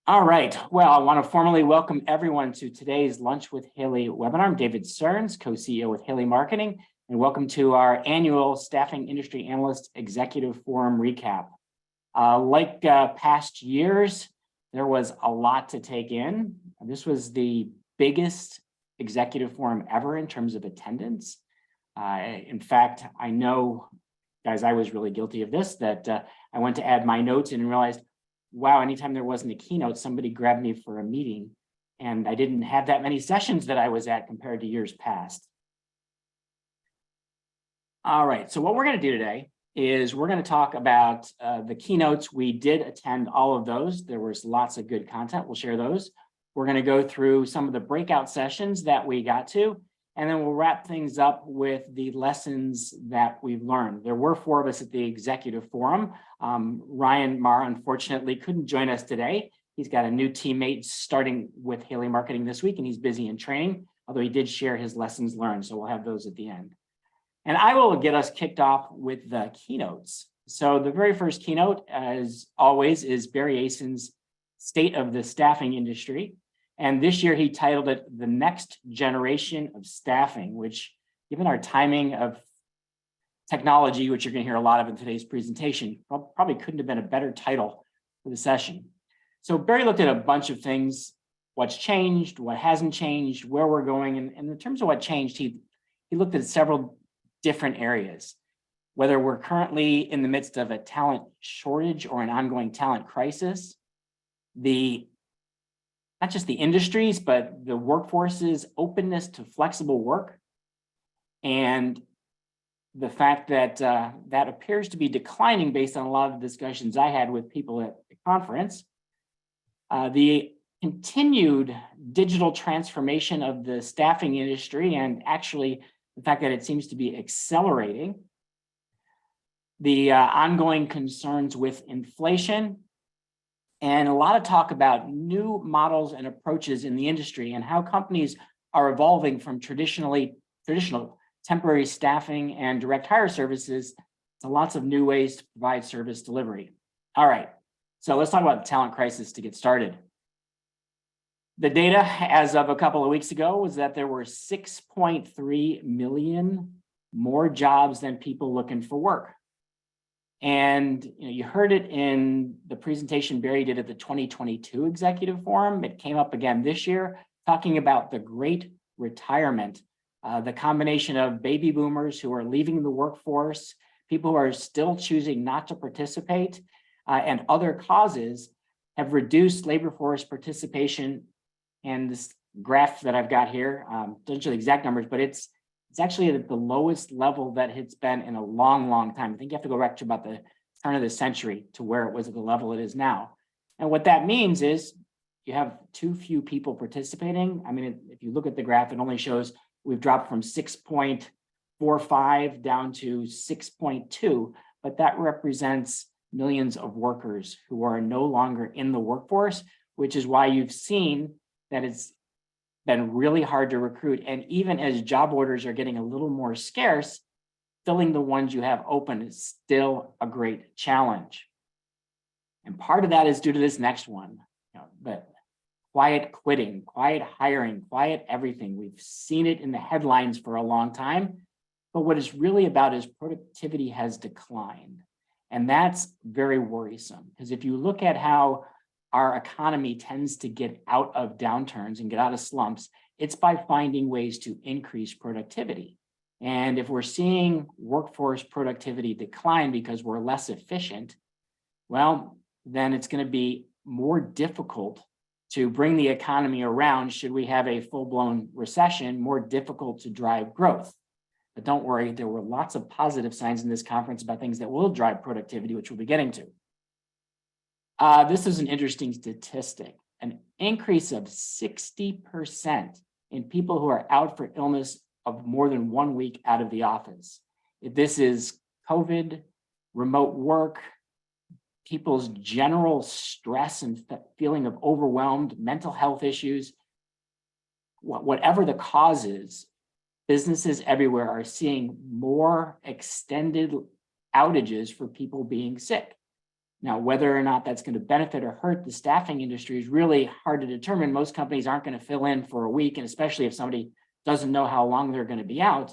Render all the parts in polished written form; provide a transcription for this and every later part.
All right. Well, I want to formally welcome everyone to today's Lunch with Haley webinar. I'm David Stearns, co-CEO with Haley Marketing, and welcome to our annual Staffing Industry Analyst Executive Forum recap. Like past years, there was a lot to take in. This was the biggest executive forum ever in terms of attendance. In fact, I know, guys, I was really guilty of this, that I went to add my notes and realized, wow, anytime there wasn't a keynote, somebody grabbed me for a meeting, and I didn't have that many sessions that I was at compared to years past. All right, so what we're going to do today is we're going to talk about the keynotes. We did attend all of those. There was lots of good content. We'll share those. We're going to go through some of the breakout sessions that we got to, and then we'll wrap things up with the lessons that we've learned. There were 4 of us at the Executive Forum. Ryan Marr, unfortunately, couldn't join us today. He's got a new teammate starting with Haley Marketing this week, and he's busy in training, although he did share his lessons learned, so we'll have those at the end. And I will get us kicked off with the keynotes. So the very first keynote, as always, is Barry Ason's State of the Staffing Industry. And this year he titled it The Next Generation of Staffing, which, given our timing of technology, which you're going to hear a lot of in today's presentation, probably couldn't have been a better title for the session. So Barry looked at a bunch of things: what's changed, what hasn't changed, where we're going. And in terms of what changed, he looked at several different areas, whether we're currently in the midst of a talent shortage or an ongoing talent crisis, not just the industries, but the workforce's openness to flexible work, and the fact that that appears to be declining based on a lot of the discussions I had with people at the conference. The continued digital transformation of the staffing industry, and actually the fact that it seems to be accelerating. The ongoing concerns with inflation, and a lot of talk about new models and approaches in the industry and how companies are evolving from traditional temporary staffing and direct hire services to lots of new ways to provide service delivery. All right, so let's talk about the talent crisis to get started. The data as of a couple of weeks ago was that there were 6.3 million more jobs than people looking for work. And you heard it in the presentation Barry did at the 2022 Executive Forum. It came up again this year, talking about the great retirement, the combination of baby boomers who are leaving the workforce, people who are still choosing not to participate, and other causes have reduced labor force participation. And this graph that I've got here, doesn't show the exact numbers, but it's actually at the lowest level that it's been in a long, long time. I think you have to go back to about the turn of the century to where it was at the level it is now. And what that means is you have too few people participating. I mean, if you look at the graph, it only shows we've dropped from 6.45 down to 6.2, but that represents millions of workers who are no longer in the workforce, which is why you've seen that it's been really hard to recruit. And even as job orders are getting a little more scarce, filling the ones you have open is still a great challenge. And part of that is due to this next one, but quiet quitting, quiet hiring, quiet everything. We've seen it in the headlines for a long time, but what it's really about is productivity has declined. And that's very worrisome, because if you look at how our economy tends to get out of downturns and get out of slumps, it's by finding ways to increase productivity. And if we're seeing workforce productivity decline because we're less efficient, well, then it's going to be more difficult to bring the economy around should we have a full-blown recession, more difficult to drive growth. But don't worry, there were lots of positive signs in this conference about things that will drive productivity, which we'll be getting to. This is an interesting statistic: an increase of 60% in people who are out for illness of more than 1 week out of the office. If this is COVID, remote work, people's general stress and feeling of overwhelmed, mental health issues, whatever the cause is, businesses everywhere are seeing more extended outages for people being sick. Now, whether or not that's going to benefit or hurt the staffing industry is really hard to determine. Most companies aren't going to fill in for a week, and especially if somebody doesn't know how long they're going to be out.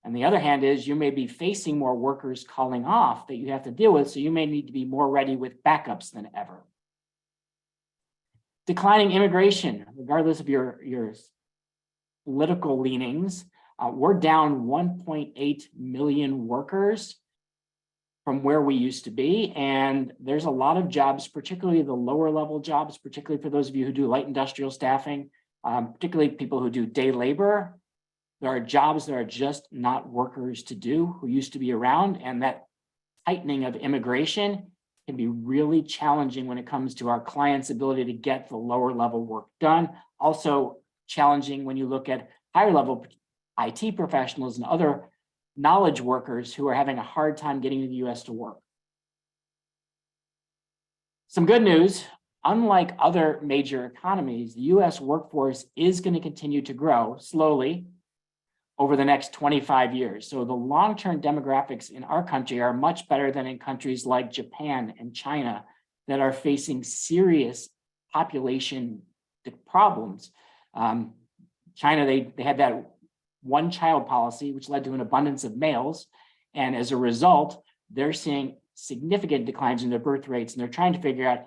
On the other hand is you may be facing more workers calling off that you have to deal with, so you may need to be more ready with backups than ever. Declining immigration, regardless of your political leanings, we're down 1.8 million workers from where we used to be. And there's a lot of jobs, particularly the lower level jobs, particularly for those of you who do light industrial staffing, particularly people who do day labor. There are jobs that are just not workers to do who used to be around, and that tightening of immigration can be really challenging when it comes to our clients' ability to get the lower level work done. Also challenging when you look at higher level IT professionals and other knowledge workers who are having a hard time getting to the US to work. Some good news, unlike other major economies, the US workforce is going to continue to grow slowly over the next 25 years. So the long-term demographics in our country are much better than in countries like Japan and China that are facing serious population problems. China, they had that one-child policy, which led to an abundance of males. And as a result, they're seeing significant declines in their birth rates, and they're trying to figure out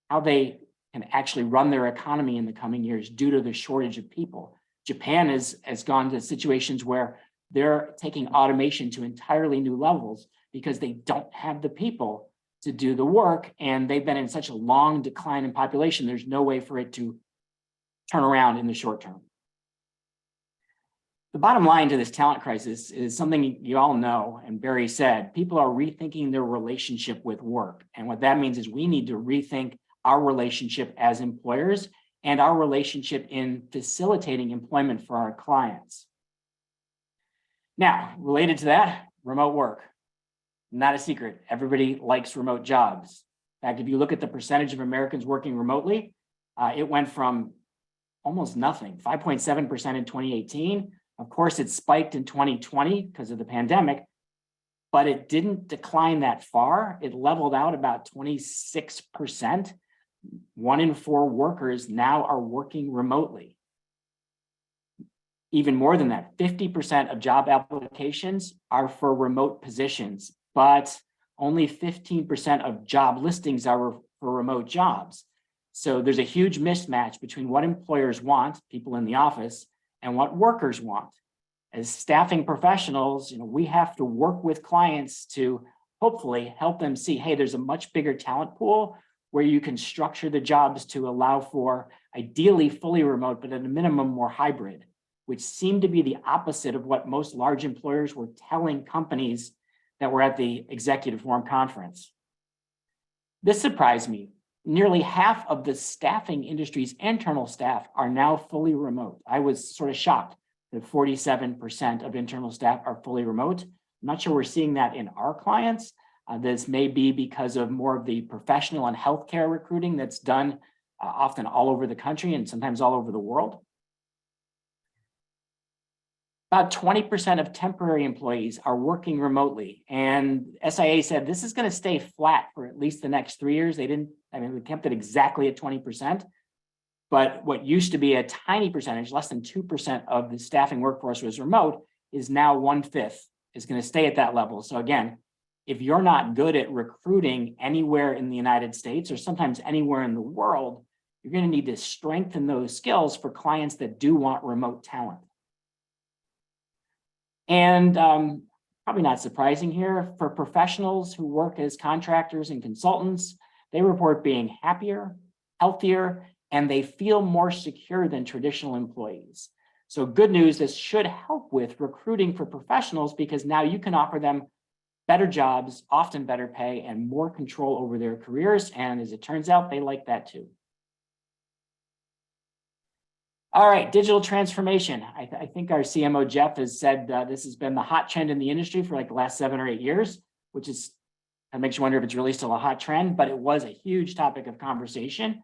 how they can actually run their economy in the coming years due to the shortage of people. Japan has gone to situations where they're taking automation to entirely new levels because they don't have the people to do the work, and they've been in such a long decline in population, there's no way for it to turn around in the short term. The bottom line to this talent crisis is something you all know, and Barry said, people are rethinking their relationship with work. And what that means is we need to rethink our relationship as employers and our relationship in facilitating employment for our clients. Now, related to that, remote work. Not a secret, everybody likes remote jobs. In fact, if you look at the percentage of Americans working remotely, it went from almost nothing, 5.7% in 2018. Of course, it spiked in 2020 because of the pandemic, but it didn't decline that far. It leveled out about 26%. 1 in 4 workers now are working remotely. Even more than that, 50% of job applications are for remote positions, but only 15% of job listings are for remote jobs. So there's a huge mismatch between what employers want, people in the office, and what workers want. As staffing professionals, we have to work with clients to hopefully help them see, hey, there's a much bigger talent pool where you can structure the jobs to allow for ideally fully remote, but at a minimum more hybrid, which seemed to be the opposite of what most large employers were telling companies that were at the Executive Forum conference. This surprised me. Nearly half of the staffing industry's internal staff are now fully remote. I was sort of shocked that 47% of internal staff are fully remote. I'm not sure we're seeing that in our clients. This may be because of more of the professional and healthcare recruiting that's done often all over the country and sometimes all over the world. About 20% of temporary employees are working remotely, and SIA said this is going to stay flat for at least the next 3 years. They kept it exactly at 20%, but what used to be a tiny percentage, less than 2% of the staffing workforce was remote, is now 1/5, is going to stay at that level. So again, if you're not good at recruiting anywhere in the United States or sometimes anywhere in the world, you're going to need to strengthen those skills for clients that do want remote talent. And probably not surprising here, for professionals who work as contractors and consultants, they report being happier, healthier, and they feel more secure than traditional employees. So good news, this should help with recruiting for professionals because now you can offer them better jobs, often better pay, and more control over their careers. And as it turns out, they like that too. All right, digital transformation. I think our CMO, Jeff, has said this has been the hot trend in the industry for like the last 7 or 8 years, which is, that makes you wonder if it's really still a hot trend, but it was a huge topic of conversation.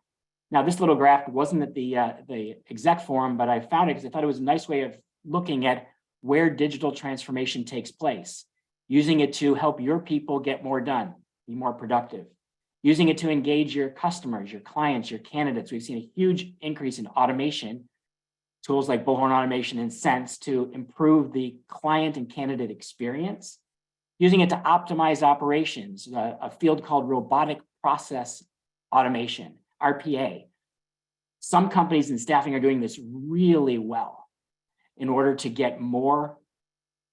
Now, this little graph wasn't at the Exec Forum, but I found it because I thought it was a nice way of looking at where digital transformation takes place, using it to help your people get more done, be more productive. using it to engage your customers, your clients, your candidates. We've seen a huge increase in automation, tools like Bullhorn Automation and Sense to improve the client and candidate experience. Using it to optimize operations, a field called robotic process automation, RPA. Some companies in staffing are doing this really well in order to get more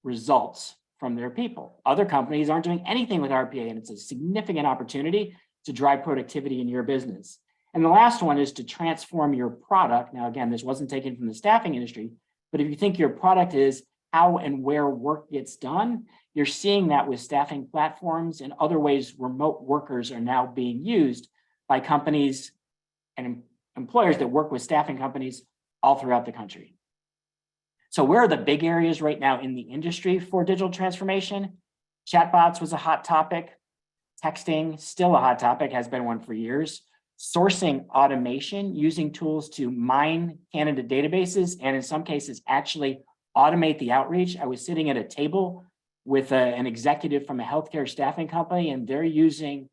results from their people. Other companies aren't doing anything with RPA, and it's a significant opportunity to drive productivity in your business. And the last one is to transform your product. Now, again, this wasn't taken from the staffing industry, but if you think your product is how and where work gets done, you're seeing that with staffing platforms and other ways remote workers are now being used by companies and employers that work with staffing companies all throughout the country. So where are the big areas right now in the industry for digital transformation? Chatbots was a hot topic. Texting, still a hot topic, has been one for years. Sourcing automation, using tools to mine candidate databases, and in some cases, actually automate the outreach. I was sitting at a table with an executive from a healthcare staffing company, and they're using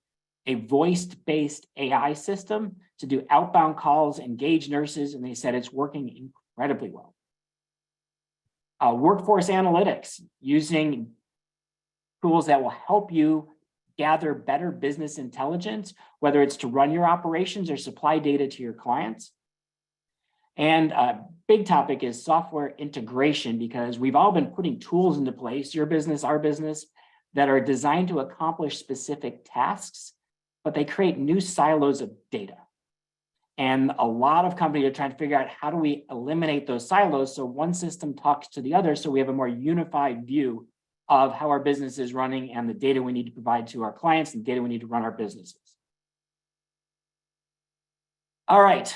a voice-based AI system to do outbound calls, engage nurses, and they said it's working incredibly well. Workforce analytics, using tools that will help you gather better business intelligence, whether it's to run your operations or supply data to your clients. And a big topic is software integration, because we've all been putting tools into place, your business, our business, that are designed to accomplish specific tasks, but they create new silos of data. And a lot of companies are trying to figure out, how do we eliminate those silos so one system talks to the other, so we have a more unified view of how our business is running and the data we need to provide to our clients and data we need to run our businesses. All right,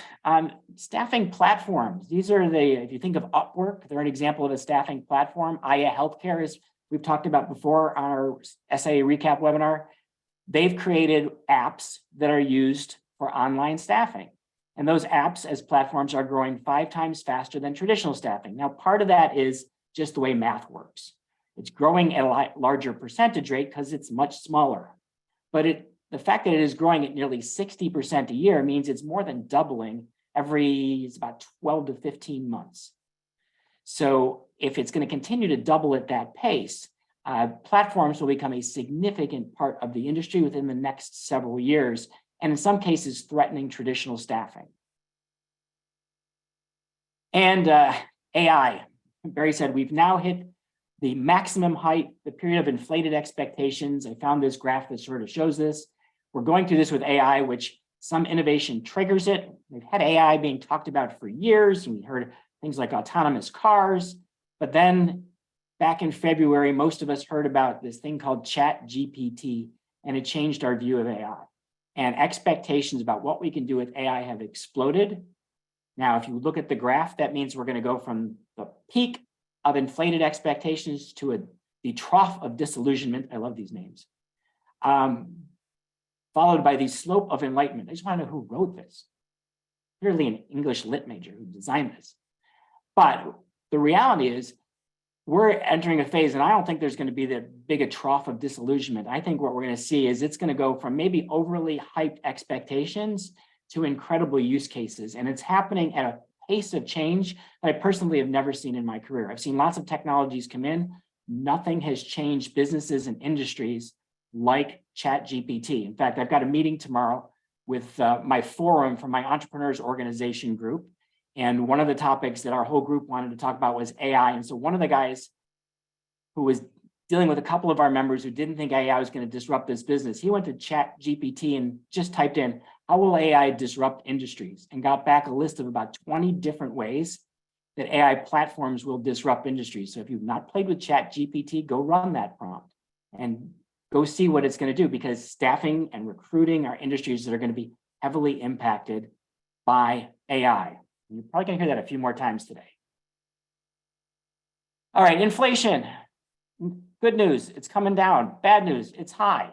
staffing platforms. These are if you think of Upwork, they're an example of a staffing platform. SIA Healthcare, as we've talked about before on our SIA recap webinar. They've created apps that are used for online staffing. And those apps as platforms are growing 5 times faster than traditional staffing. Now, part of that is just the way math works. It's growing at a larger percentage rate because it's much smaller. But the fact that it is growing at nearly 60% a year means it's more than doubling it's about 12 to 15 months. So if it's going to continue to double at that pace, platforms will become a significant part of the industry within the next several years, and in some cases threatening traditional staffing. And AI, Barry said, we've now hit the maximum height, the period of inflated expectations. I found this graph that sort of shows this. We're going through this with AI, which some innovation triggers it. We've had AI being talked about for years, and we heard things like autonomous cars. But then back in February, most of us heard about this thing called ChatGPT, and it changed our view of AI. And expectations about what we can do with AI have exploded. Now, if you look at the graph, that means we're going to go from the peak of inflated expectations to the trough of disillusionment. I love these names. Followed by the slope of enlightenment. I just want to know who wrote this. Clearly an English lit major who designed this. But the reality is we're entering a phase, and I don't think there's going to be that big a trough of disillusionment. I think what we're going to see is it's going to go from maybe overly hyped expectations to incredible use cases. And it's happening at a pace of change that I personally have never seen in my career. I've seen lots of technologies come in. Nothing has changed businesses and industries like ChatGPT. In fact, I've got a meeting tomorrow with my forum from my entrepreneurs organization group. And one of the topics that our whole group wanted to talk about was AI. And so one of the guys who was dealing with a couple of our members who didn't think AI was going to disrupt this business, he went to ChatGPT and just typed in, how will AI disrupt industries? And got back a list of about 20 different ways that AI platforms will disrupt industries. So if you've not played with ChatGPT, go run that prompt and go see what it's going to do, because staffing and recruiting are industries that are going to be heavily impacted by AI. You're probably going to hear that a few more times today. All right, inflation. Good news, it's coming down. Bad news, it's high.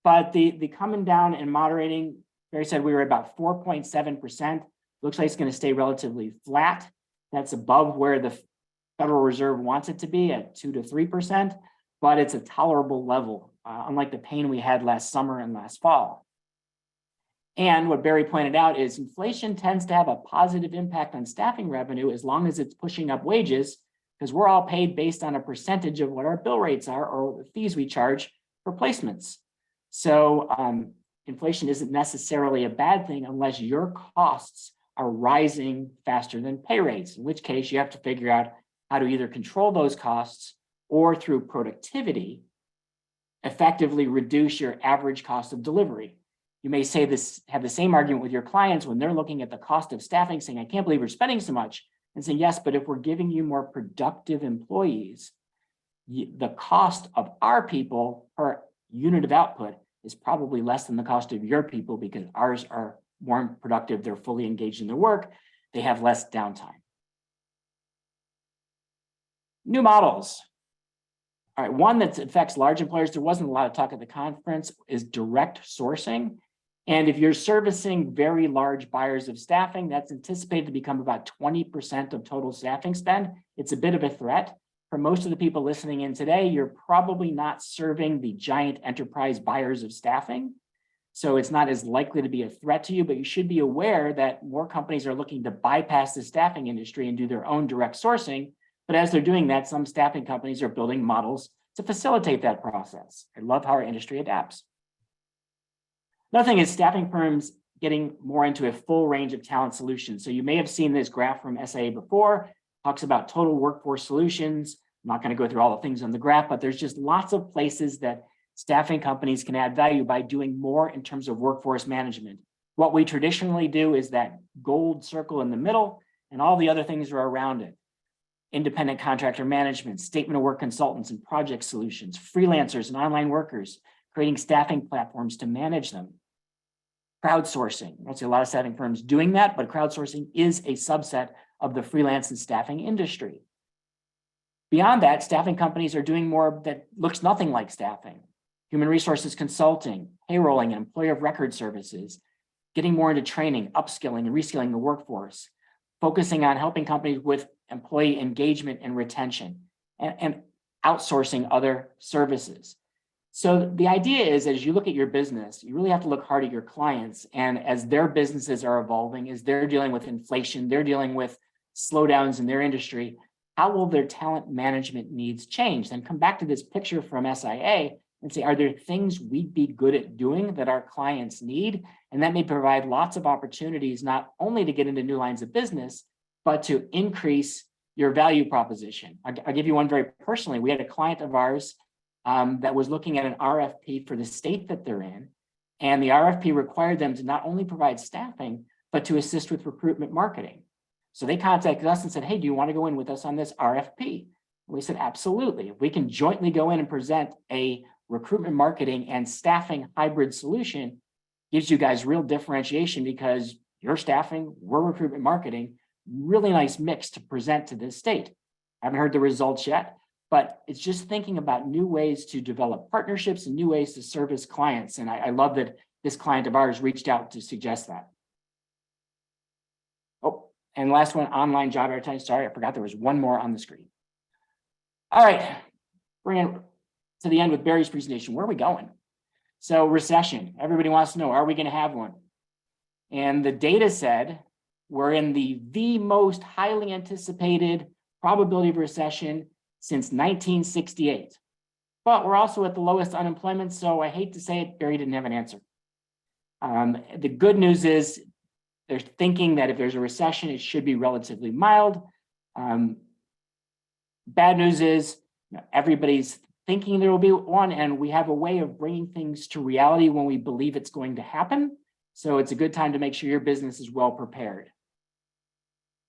But the coming down and moderating, Barry said we were about 4.7%. Looks like it's going to stay relatively flat. That's above where the Federal Reserve wants it to be at 2 to 3%, but it's a tolerable level, unlike the pain we had last summer and last fall. And what Barry pointed out is inflation tends to have a positive impact on staffing revenue as long as it's pushing up wages, because we're all paid based on a percentage of what our bill rates are or the fees we charge for placements. So inflation isn't necessarily a bad thing unless your costs are rising faster than pay rates, in which case you have to figure out how to either control those costs or through productivity, effectively reduce your average cost of delivery. You may say this, have the same argument with your clients when they're looking at the cost of staffing, saying, I can't believe we're spending so much, and saying, yes, but if we're giving you more productive employees, the cost of our people per unit of output is probably less than the cost of your people because ours are more productive, they're fully engaged in their work, they have less downtime. New models. All right, one that affects large employers, there wasn't a lot of talk at the conference, is direct sourcing. And if you're servicing very large buyers of staffing, that's anticipated to become about 20% of total staffing spend. It's a bit of a threat. For most of the people listening in today, you're probably not serving the giant enterprise buyers of staffing. So it's not as likely to be a threat to you, but you should be aware that more companies are looking to bypass the staffing industry and do their own direct sourcing. But as they're doing that, some staffing companies are building models to facilitate that process. I love how our industry adapts. Another thing is staffing firms getting more into a full range of talent solutions. So you may have seen this graph from SIA before, talks about total workforce solutions. I'm not going to go through all the things on the graph, but there's just lots of places that staffing companies can add value by doing more in terms of workforce management. What we traditionally do is that gold circle in the middle, and all the other things are around it. Independent contractor management, statement of work consultants and project solutions, freelancers and online workers, creating staffing platforms to manage them. Crowdsourcing. I don't see a lot of staffing firms doing that, but crowdsourcing is a subset of the freelance and staffing industry. Beyond that, staffing companies are doing more that looks nothing like staffing. Human resources consulting, payrolling, and employer of record services, getting more into training, upskilling, and reskilling the workforce, focusing on helping companies with employee engagement and retention, and outsourcing other services. So the idea is, as you look at your business, you really have to look hard at your clients. And as their businesses are evolving, as they're dealing with inflation, they're dealing with slowdowns in their industry, how will their talent management needs change? Then come back to this picture from SIA and say, are there things we'd be good at doing that our clients need? And that may provide lots of opportunities, not only to get into new lines of business, but to increase your value proposition. I'll give you one very personally. We had a client of ours that was looking at an RFP for the state that they're in. And the RFP required them to not only provide staffing, but to assist with recruitment marketing. So they contacted us and said, hey, do you want to go in with us on this RFP? And we said, absolutely. If we can jointly go in and present a recruitment marketing and staffing hybrid solution, gives you guys real differentiation because you're staffing, we're recruitment marketing, really nice mix to present to this state. I haven't heard the results yet, but it's just thinking about new ways to develop partnerships and new ways to service clients. And I love that this client of ours reached out to suggest that. Oh, and last one, online job advertising. Sorry, I forgot there was one more on the screen. All right, bring it to the end with Barry's presentation. Where are we going? So recession, everybody wants to know, are we going to have one? And the data said we're in the most highly anticipated probability of recession since 1968. But we're also at the lowest unemployment, so I hate to say it, Barry didn't have an answer. The good news is they're thinking that if there's a recession, it should be relatively mild. Bad news is everybody's thinking there will be one, and we have a way of bringing things to reality when we believe it's going to happen. So it's a good time to make sure your business is well prepared.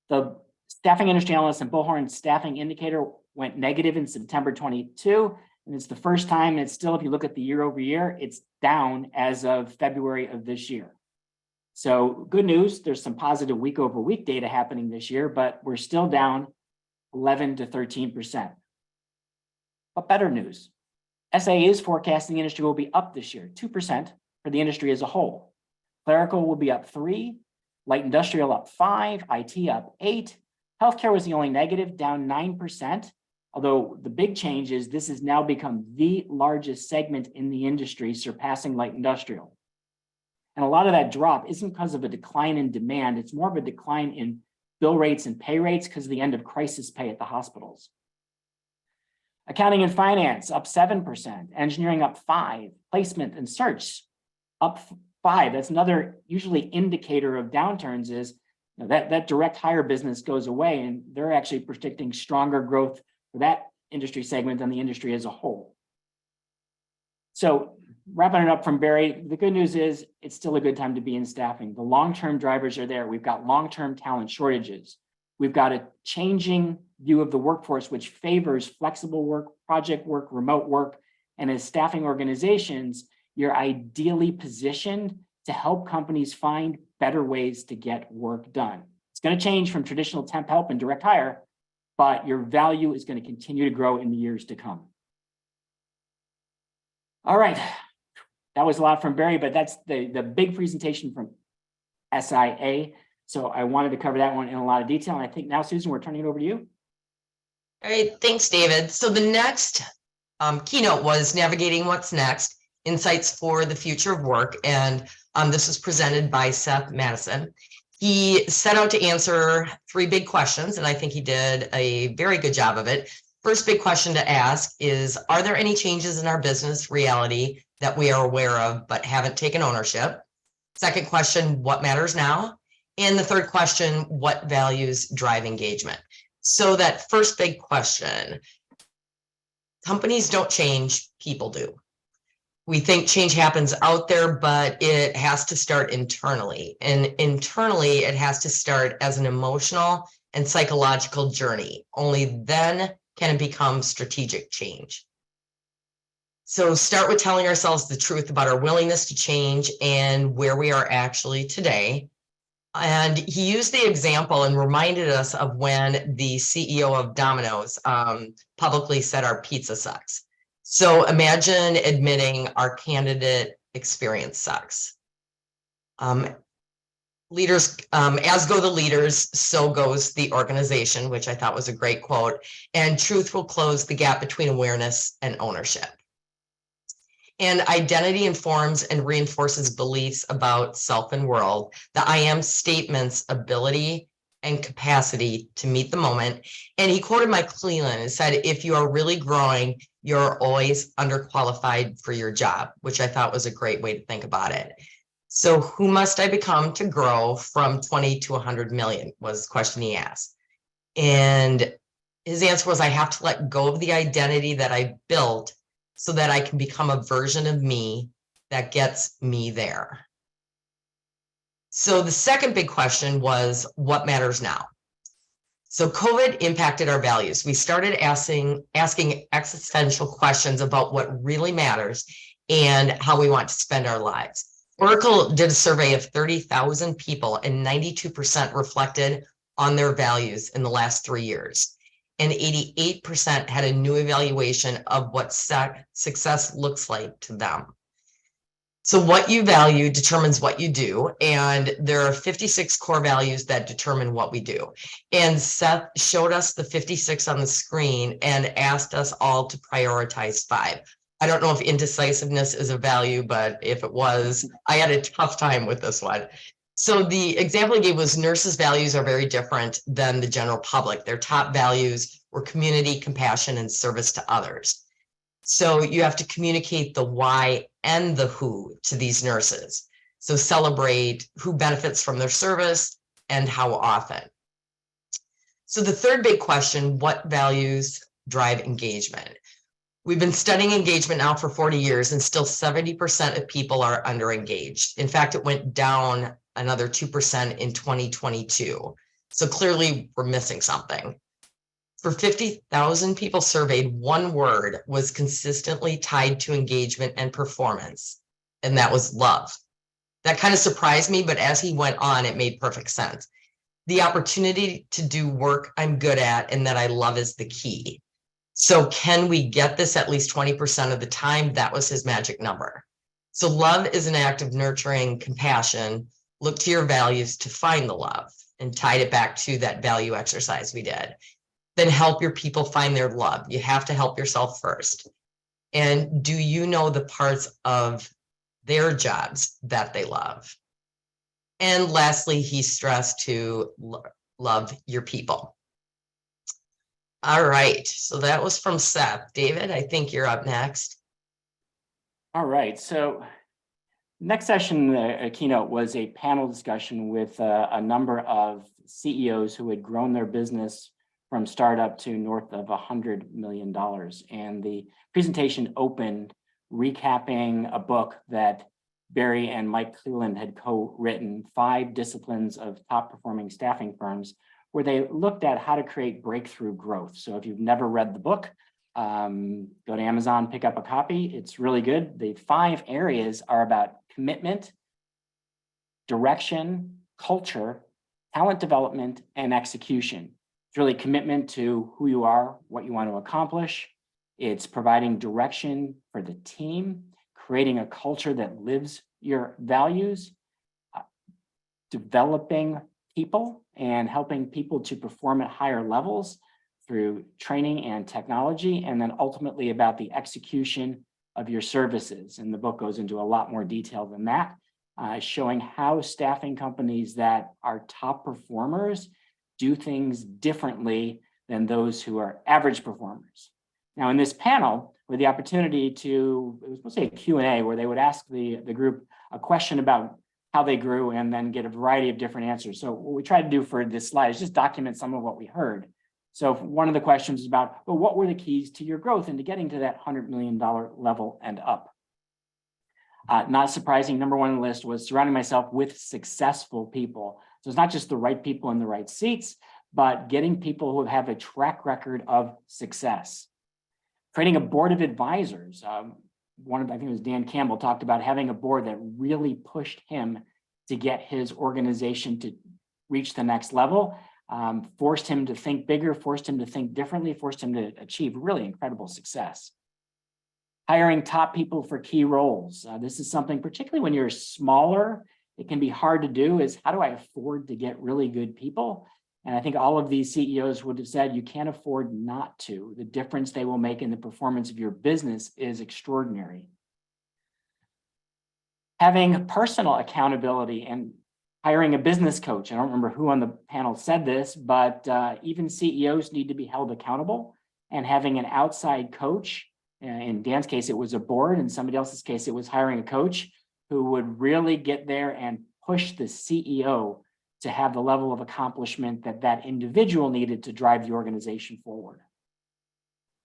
The staffing industry analyst and Bullhorn staffing indicator went negative in September 22, and it's the first time, and it's still, if you look at the year over year, it's down as of February of this year. So good news, there's some positive week over week data happening this year, but we're still down 11 to 13%. But better news, SIA is forecasting the industry will be up this year, 2% for the industry as a whole. Clerical will be up 3%, light industrial up 5%, IT up 8%. Healthcare was the only negative, down 9%. Although the big change is this has now become the largest segment in the industry, surpassing light industrial. And a lot of that drop isn't because of a decline in demand. It's more of a decline in bill rates and pay rates because of the end of crisis pay at the hospitals. Accounting and finance up 7%, engineering up 5%, placement and search up 5%. That's another usually indicator of downturns is that direct hire business goes away, and they're actually predicting stronger growth for that industry segment than the industry as a whole. So wrapping it up from Barry, the good news is it's still a good time to be in staffing. The long-term drivers are there. We've got long-term talent shortages. We've got a changing view of the workforce, which favors flexible work, project work, remote work. And as staffing organizations, you're ideally positioned to help companies find better ways to get work done. It's going to change from traditional temp help and direct hire, but your value is going to continue to grow in the years to come. All right, that was a lot from Barry, but that's the big presentation from SIA. So I wanted to cover that one in a lot of detail. And I think now, Susan, we're turning it over to you. All right, thanks, David. So the next keynote was Navigating What's Next, Insights for the Future of Work. And this was presented by Seth Madison. He set out to answer 3 big questions, and I think he did a very good job of it. First big question to ask is, are there any changes in our business reality that we are aware of but haven't taken ownership? Second question, what matters now? And the third question, what values drive engagement? So that first big question, companies don't change, people do. We think change happens out there, but it has to start internally. And internally, it has to start as an emotional and psychological journey. Only then can it become strategic change. So start with telling ourselves the truth about our willingness to change and where we are actually today. And he used the example and reminded us of when the CEO of Domino's publicly said our pizza sucks. So imagine admitting our candidate experience sucks. Leaders, as go the leaders, so goes the organization, which I thought was a great quote. And truth will close the gap between awareness and ownership. And identity informs and reinforces beliefs about self and world. The I am statement's ability and capacity to meet the moment. And he quoted Mike Cleland and said, if you are really growing, you're always underqualified for your job, which I thought was a great way to think about it. So who must I become to grow from 20 to 100 million was the question he asked. And his answer was, I have to let go of the identity that I built so that I can become a version of me that gets me there. So the second big question was, what matters now? So COVID impacted our values. We started asking existential questions about what really matters and how we want to spend our lives. Oracle did a survey of 30,000 people, and 92% reflected on their values in the last 3 years. And 88% had a new evaluation of what success looks like to them. So what you value determines what you do, and there are 56 core values that determine what we do. And Seth showed us the 56 on the screen and asked us all to prioritize 5. I don't know if indecisiveness is a value, but if it was, I had a tough time with this one. So the example he gave was nurses' values are very different than the general public. Their top values were community, compassion, and service to others. So you have to communicate the why and the who to these nurses. So celebrate who benefits from their service and how often. So the third big question, what values drive engagement? We've been studying engagement now for 40 years, and still 70% of people are underengaged. In fact, it went down another 2% in 2022. So clearly we're missing something. For 50,000 people surveyed, one word was consistently tied to engagement and performance, and that was love. That kind of surprised me, but as he went on, it made perfect sense. The opportunity to do work I'm good at and that I love is the key. So can we get this at least 20% of the time? That was his magic number. So love is an act of nurturing compassion. Look to your values to find the love, and tied it back to that value exercise we did. Then help your people find their love. You have to help yourself first. And do you know the parts of their jobs that they love. And lastly, he stressed to love your people. All right, so that was from Seth. David, I think you're up next. All right, so next session, a keynote was a panel discussion with a number of CEOs who had grown their business from startup to north of $100 million. And the presentation opened recapping a book that Barry and Mike Cleland had co-written, 5 Disciplines of Top Performing Staffing Firms, where they looked at how to create breakthrough growth. So if you've never read the book, go to Amazon, pick up a copy. It's really good. The 5 areas are about commitment, direction, culture, talent development, and execution. It's really commitment to who you are, what you want to accomplish. It's providing direction for the team, creating a culture that lives your values, developing people and helping people to perform at higher levels through training and technology, and then ultimately about the execution of your services. And the book goes into a lot more detail than that, showing how staffing companies that are top performers do things differently than those who are average performers. Now in this panel, with the opportunity to, it was supposed to be a Q&A where they would ask the group a question about how they grew and then get a variety of different answers. So what we tried to do for this slide is just document some of what we heard. So one of the questions is about, well, what were the keys to your growth and to getting to that $100 million level and up? Not surprising, number 1 on the list was surrounding myself with successful people. So it's not just the right people in the right seats, but getting people who have a track record of success. Creating a board of advisors. I think it was Dan Campbell, talked about having a board that really pushed him to get his organization to reach the next level, forced him to think bigger, forced him to think differently, forced him to achieve really incredible success. Hiring top people for key roles. This is something, particularly when you're smaller, it can be hard to do, is how do I afford to get really good people? And I think all of these CEOs would have said you can't afford not to. The difference they will make in the performance of your business is extraordinary. Having personal accountability and hiring a business coach. I don't remember who on the panel said this, but even CEOs need to be held accountable, and having an outside coach. In Dan's case, it was a board. In somebody else's case, it was hiring a coach who would really get there and push the CEO to have the level of accomplishment that that individual needed to drive the organization forward.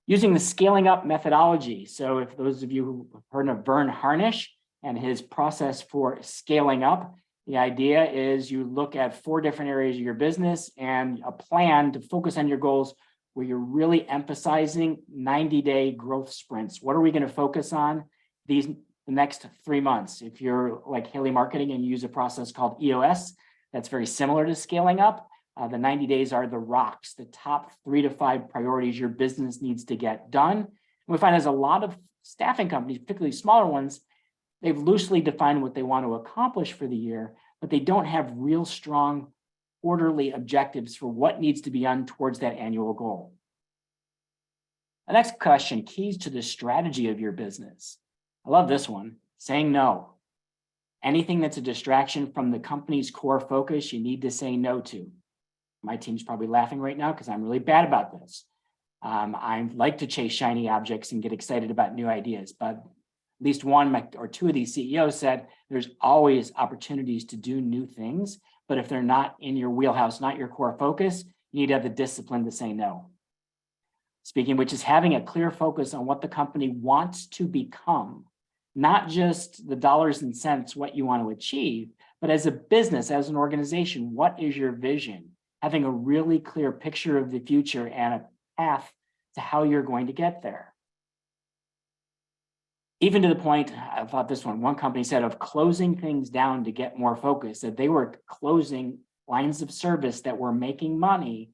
Using the scaling up methodology. So if those of you who have heard of Vern Harnish and his process for scaling up, the idea is you look at 4 different areas of your business and a plan to focus on your goals where you're really emphasizing 90-day growth sprints. What are we going to focus on the next 3 months? If you're like Haley Marketing and you use a process called EOS, that's very similar to scaling up. The 90 days are the rocks, the top 3 to 5 priorities your business needs to get done. And we find there's a lot of staffing companies, particularly smaller ones, they've loosely defined what they want to accomplish for the year, but they don't have real strong quarterly objectives for what needs to be done towards that annual goal. The next question, keys to the strategy of your business. I love this one, saying no. Anything that's a distraction from the company's core focus, you need to say no to. My team's probably laughing right now because I'm really bad about this. I like to chase shiny objects and get excited about new ideas, but at least 1 or 2 of these CEOs said there's always opportunities to do new things, but if they're not in your wheelhouse, not your core focus, you need to have the discipline to say no. Speaking of which, is having a clear focus on what the company wants to become, not just the dollars and cents, what you want to achieve, but as a business, as an organization, what is your vision? Having a really clear picture of the future and a path to how you're going to get there. Even to the point, I thought this one company said of closing things down to get more focus, that they were closing lines of service that were making money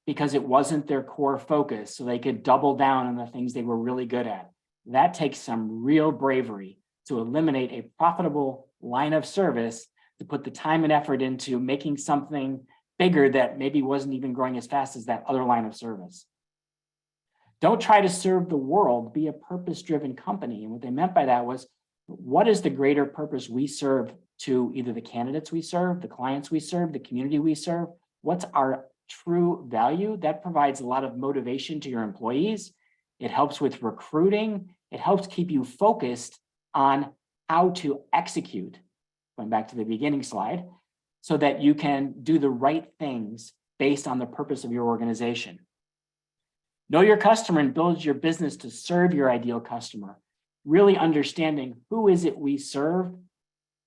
because it wasn't their core focus, so they could double down on the things they were really good at. That takes some real bravery to eliminate a profitable line of service, to put the time and effort into making something bigger that maybe wasn't even growing as fast as that other line of service. Don't try to serve the world, be a purpose-driven company. And what they meant by that was What is the greater purpose we serve to either the candidates we serve, the clients we serve, the community we serve? What's our true value? That provides a lot of motivation to your employees. It helps with recruiting. It helps keep you focused on how to execute, going back to the beginning slide, so that you can do the right things based on the purpose of your organization. Know your customer and build your business to serve your ideal customer, really understanding who is it we serve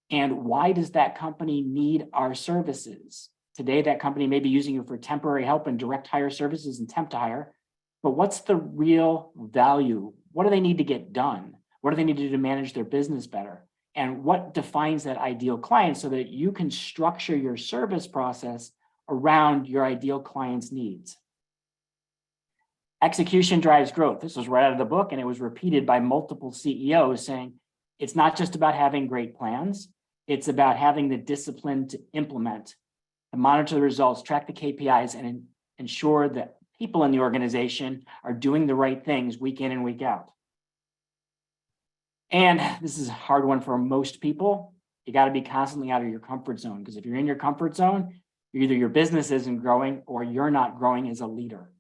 and why does that company need our services. Today, that company may be using you for temporary help and direct hire services and temp to hire, but what's the real value? What do they need to get done? What do they need to do to manage their business better? And what defines that ideal client so that you can structure your service process around your ideal client's needs? Execution drives growth. This was right out of the book, and it was repeated by multiple CEOs saying, it's not just about having great plans. It's about having the discipline to implement, to monitor the results, track the KPIs, and ensure that people in the organization are doing the right things week in and week out. And this is a hard one for most people. You got to be constantly out of your comfort zone, because if you're in your comfort zone, either your business isn't growing or you're not growing as a leader.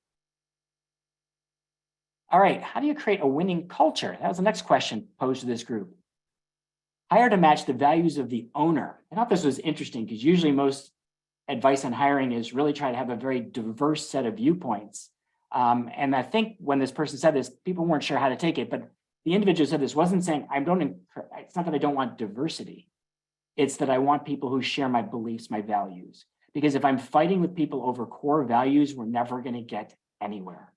All right, how do you create a winning culture? That was the next question posed to this group. Hire to match the values of the owner. I thought this was interesting because usually most advice on hiring is really try to have a very diverse set of viewpoints. And I think when this person said this, people weren't sure how to take it, but the individual said this wasn't saying, it's not that I don't want diversity. It's that I want people who share my beliefs, my values. Because if I'm fighting with people over core values, we're never going to get anywhere.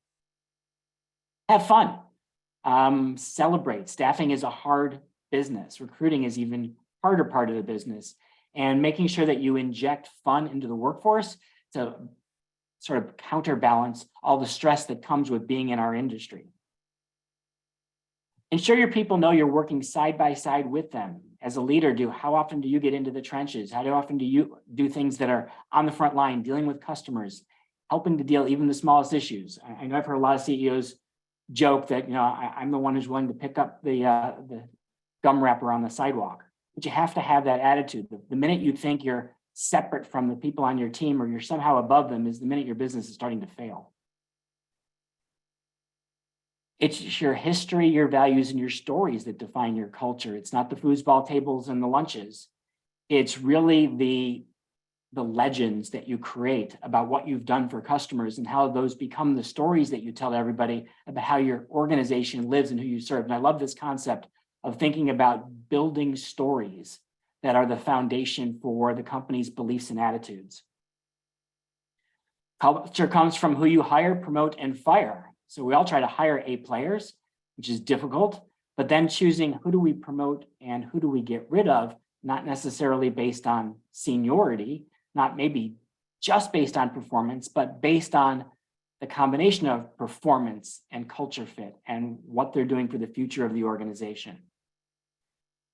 Have fun. Celebrate. Staffing is a hard business. Recruiting is even harder part of the business. And making sure that you inject fun into the workforce to sort of counterbalance all the stress that comes with being in our industry. Ensure your people know you're working side by side with them. As a leader, how often do you get into the trenches? How often do you do things that are on the front line, dealing with customers, helping to deal even the smallest issues? I know I've heard a lot of CEOs joke that, I'm the one who's willing to pick up the gum wrapper on the sidewalk. But you have to have that attitude. The minute you think you're separate from the people on your team or you're somehow above them is the minute your business is starting to fail. It's your history, your values, and your stories that define your culture. It's not the foosball tables and the lunches. It's really the legends that you create about what you've done for customers and how those become the stories that you tell to everybody about how your organization lives and who you serve. And I love this concept of thinking about building stories that are the foundation for the company's beliefs and attitudes. Culture comes from who you hire, promote, and fire. So we all try to hire A players, which is difficult, but then choosing who do we promote and who do we get rid of, not necessarily based on seniority, not maybe just based on performance, but based on the combination of performance and culture fit and what they're doing for the future of the organization.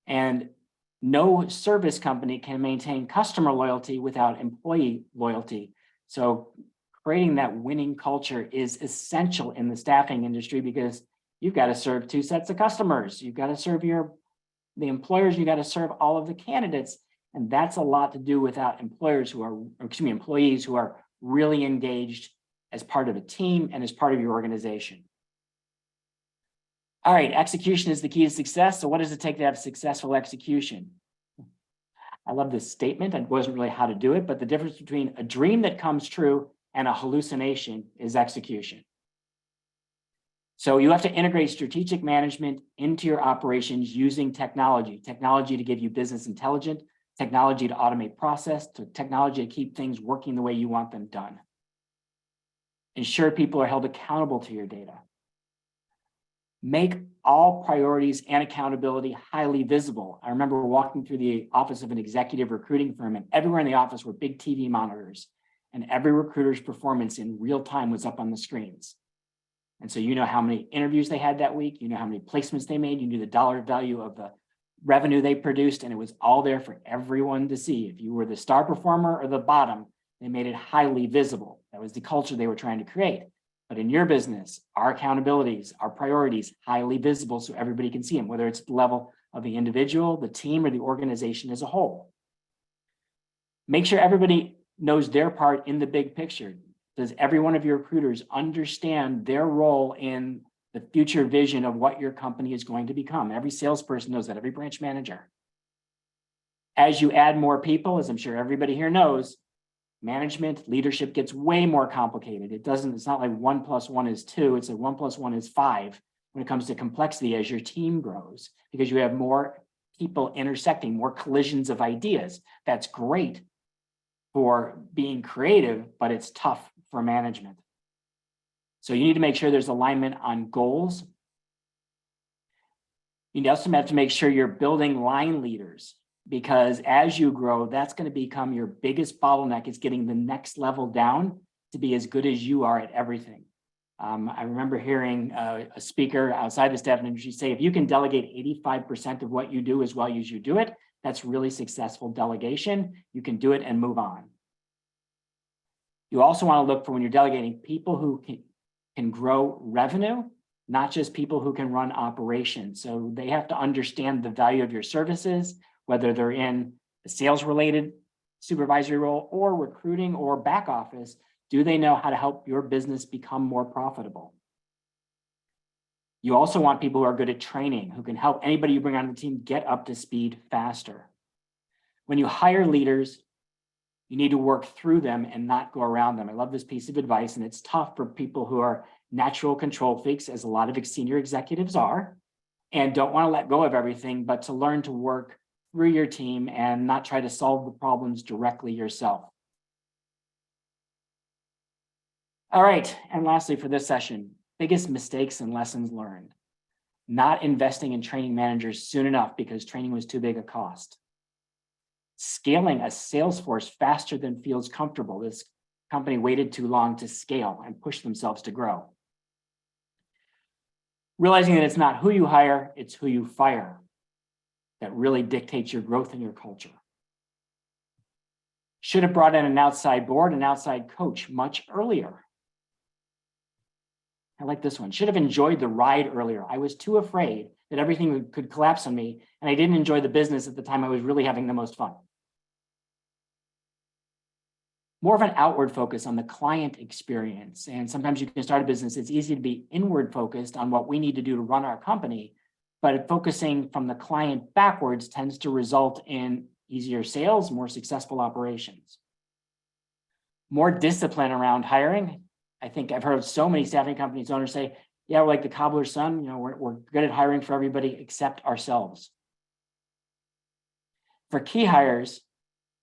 And no service company can maintain customer loyalty without employee loyalty. So creating that winning culture is essential in the staffing industry because you've got to serve two sets of customers. You've got to serve the employers, you got to serve all of the candidates. And that's a lot to do without employees who are really engaged as part of a team and as part of your organization. All right, execution is the key to success. So what does it take to have successful execution? I love this statement. It wasn't really how to do it, but the difference between a dream that comes true and a hallucination is execution. So you have to integrate strategic management into your operations using technology to give you business intelligence, technology to automate process, to technology to keep things working the way you want them done. Ensure people are held accountable to your data. Make all priorities and accountability highly visible. I remember walking through the office of an executive recruiting firm, and everywhere in the office were big TV monitors, and every recruiter's performance in real time was up on the screens. And so you know how many interviews they had that week, you know how many placements they made, you knew the dollar value of the revenue they produced, and it was all there for everyone to see. If you were the star performer or the bottom, they made it highly visible. That was the culture they were trying to create. But in your business, our accountabilities, our priorities, highly visible so everybody can see them, whether it's at the level of the individual, the team, or the organization as a whole. Make sure everybody knows their part in the big picture. Does every one of your recruiters understand their role in the future vision of what your company is going to become? Every salesperson knows that, every branch manager. As you add more people, as I'm sure everybody here knows, management, leadership gets way more complicated. It's not like 1 + 1 is 2, it's like 1 + 1 is 5 when it comes to complexity as your team grows, because you have more people intersecting, more collisions of ideas. That's great for being creative, but it's tough for management. So you need to make sure there's alignment on goals. You also have to make sure you're building line leaders, because as you grow, that's going to become your biggest bottleneck, is getting the next level down to be as good as you are at everything. I remember hearing a speaker outside the staffing industry say, if you can delegate 85% of what you do as well as you do it, that's really successful delegation. You can do it and move on. You also want to look for, when you're delegating, people who can grow revenue, not just people who can run operations. So they have to understand the value of your services, whether they're in a sales-related supervisory role or recruiting or back office. Do they know how to help your business become more profitable? You also want people who are good at training, who can help anybody you bring on the team get up to speed faster. When you hire leaders, you need to work through them and not go around them. I love this piece of advice, and it's tough for people who are natural control freaks, as a lot of senior executives are, and don't want to let go of everything, but to learn to work through your team and not try to solve the problems directly yourself. All right, and lastly for this session, biggest mistakes and lessons learned. Not investing in training managers soon enough because training was too big a cost. Scaling a sales force faster than feels comfortable. This company waited too long to scale and push themselves to grow. Realizing that it's not who you hire, it's who you fire that really dictates your growth and your culture. Should have brought in an outside board, an outside coach much earlier. I like this one. Should have enjoyed the ride earlier. I was too afraid that everything could collapse on me, and I didn't enjoy the business at the time I was really having the most fun. More of an outward focus on the client experience. And sometimes you can start a business, it's easy to be inward focused on what we need to do to run our company, but focusing from the client backwards tends to result in easier sales, more successful operations. More discipline around hiring. I think I've heard so many staffing companies owners say, yeah, we're like the cobbler's son, we're good at hiring for everybody except ourselves. For key hires,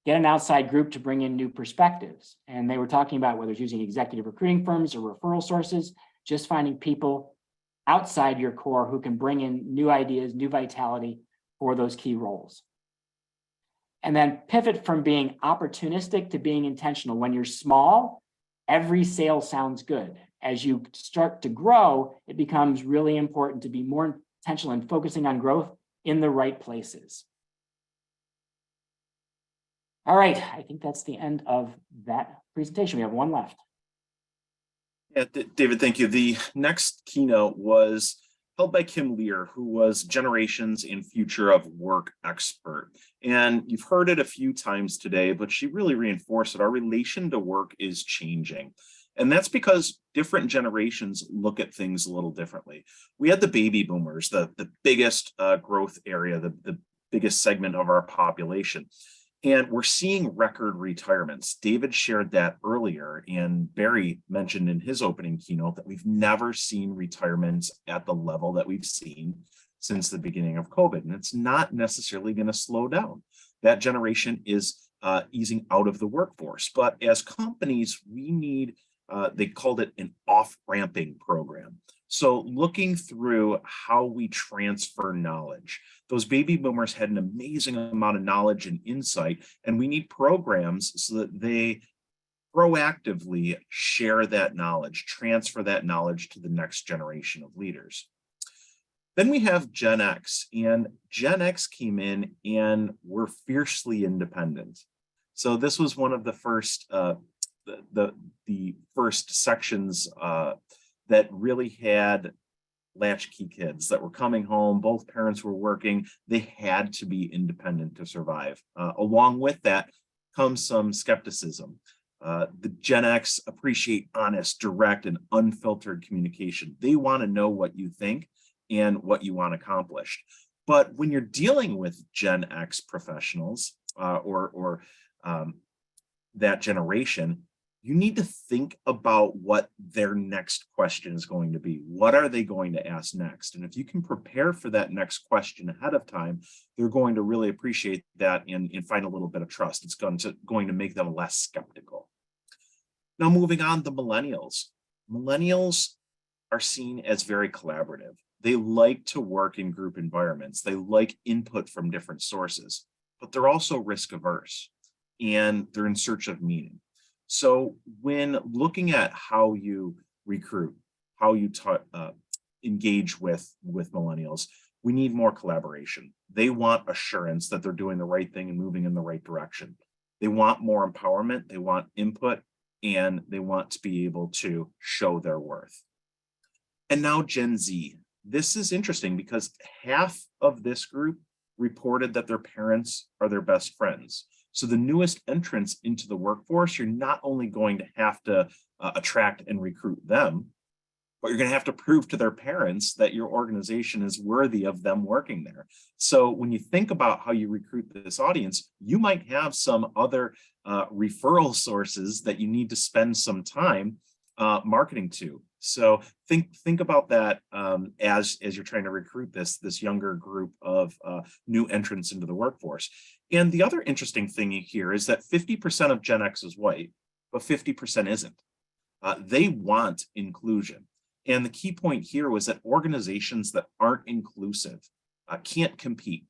get an outside group to bring in new perspectives. And they were talking about whether it's using executive recruiting firms or referral sources, just finding people outside your core who can bring in new ideas, new vitality for those key roles. And then pivot from being opportunistic to being intentional. When you're small, every sale sounds good. As you start to grow, it becomes really important to be more intentional in focusing on growth in the right places. All right, I think that's the end of that presentation. We have one left. Yeah, David, thank you. The next keynote was held by Kim Lear, who was Generations and Future of Work expert. And you've heard it a few times today, but she really reinforced that our relation to work is changing. And that's because different generations look at things a little differently. We had the baby boomers, the biggest growth area, the biggest segment of our population. And we're seeing record retirements. David shared that earlier, and Barry mentioned in his opening keynote that we've never seen retirements at the level that we've seen since the beginning of COVID. And it's not necessarily going to slow down. That generation is easing out of the workforce. But as companies, we need, they called it an off-ramping program. So looking through how we transfer knowledge, those baby boomers had an amazing amount of knowledge and insight, and we need programs so that they proactively share that knowledge, transfer that knowledge to the next generation of leaders. Then we have Gen X, and Gen X came in and were fiercely independent. So this was one of the first, the first sections that really had latchkey kids that were coming home. Both parents were working. They had to be independent to survive. Along with that comes some skepticism. The Gen X appreciate honest, direct, and unfiltered communication. They want to know what you think and what you want accomplished. But when you're dealing with Gen X professionals or that generation, you need to think about what their next question is going to be. What are they going to ask next? And if you can prepare for that next question ahead of time, they're going to really appreciate that and find a little bit of trust. It's going to make them less skeptical. Now, moving on, the millennials. Millennials are seen as very collaborative. They like to work in group environments. They like input from different sources, but they're also risk averse and they're in search of meaning. So when looking at how you recruit, how you engage with millennials, we need more collaboration. They want assurance that they're doing the right thing and moving in the right direction. They want more empowerment, they want input, and they want to be able to show their worth. And now Gen Z. This is interesting because half of this group reported that their parents are their best friends. So the newest entrants into the workforce, you're not only going to have to attract and recruit them, but you're going to have to prove to their parents that your organization is worthy of them working there. So when you think about how you recruit this audience, you might have some other referral sources that you need to spend some time marketing to. So think about that as you're trying to recruit this younger group of new entrants into the workforce. And the other interesting thing here is that 50% of Gen X is white, but 50% isn't. They want inclusion. And the key point here was that organizations that aren't inclusive can't compete.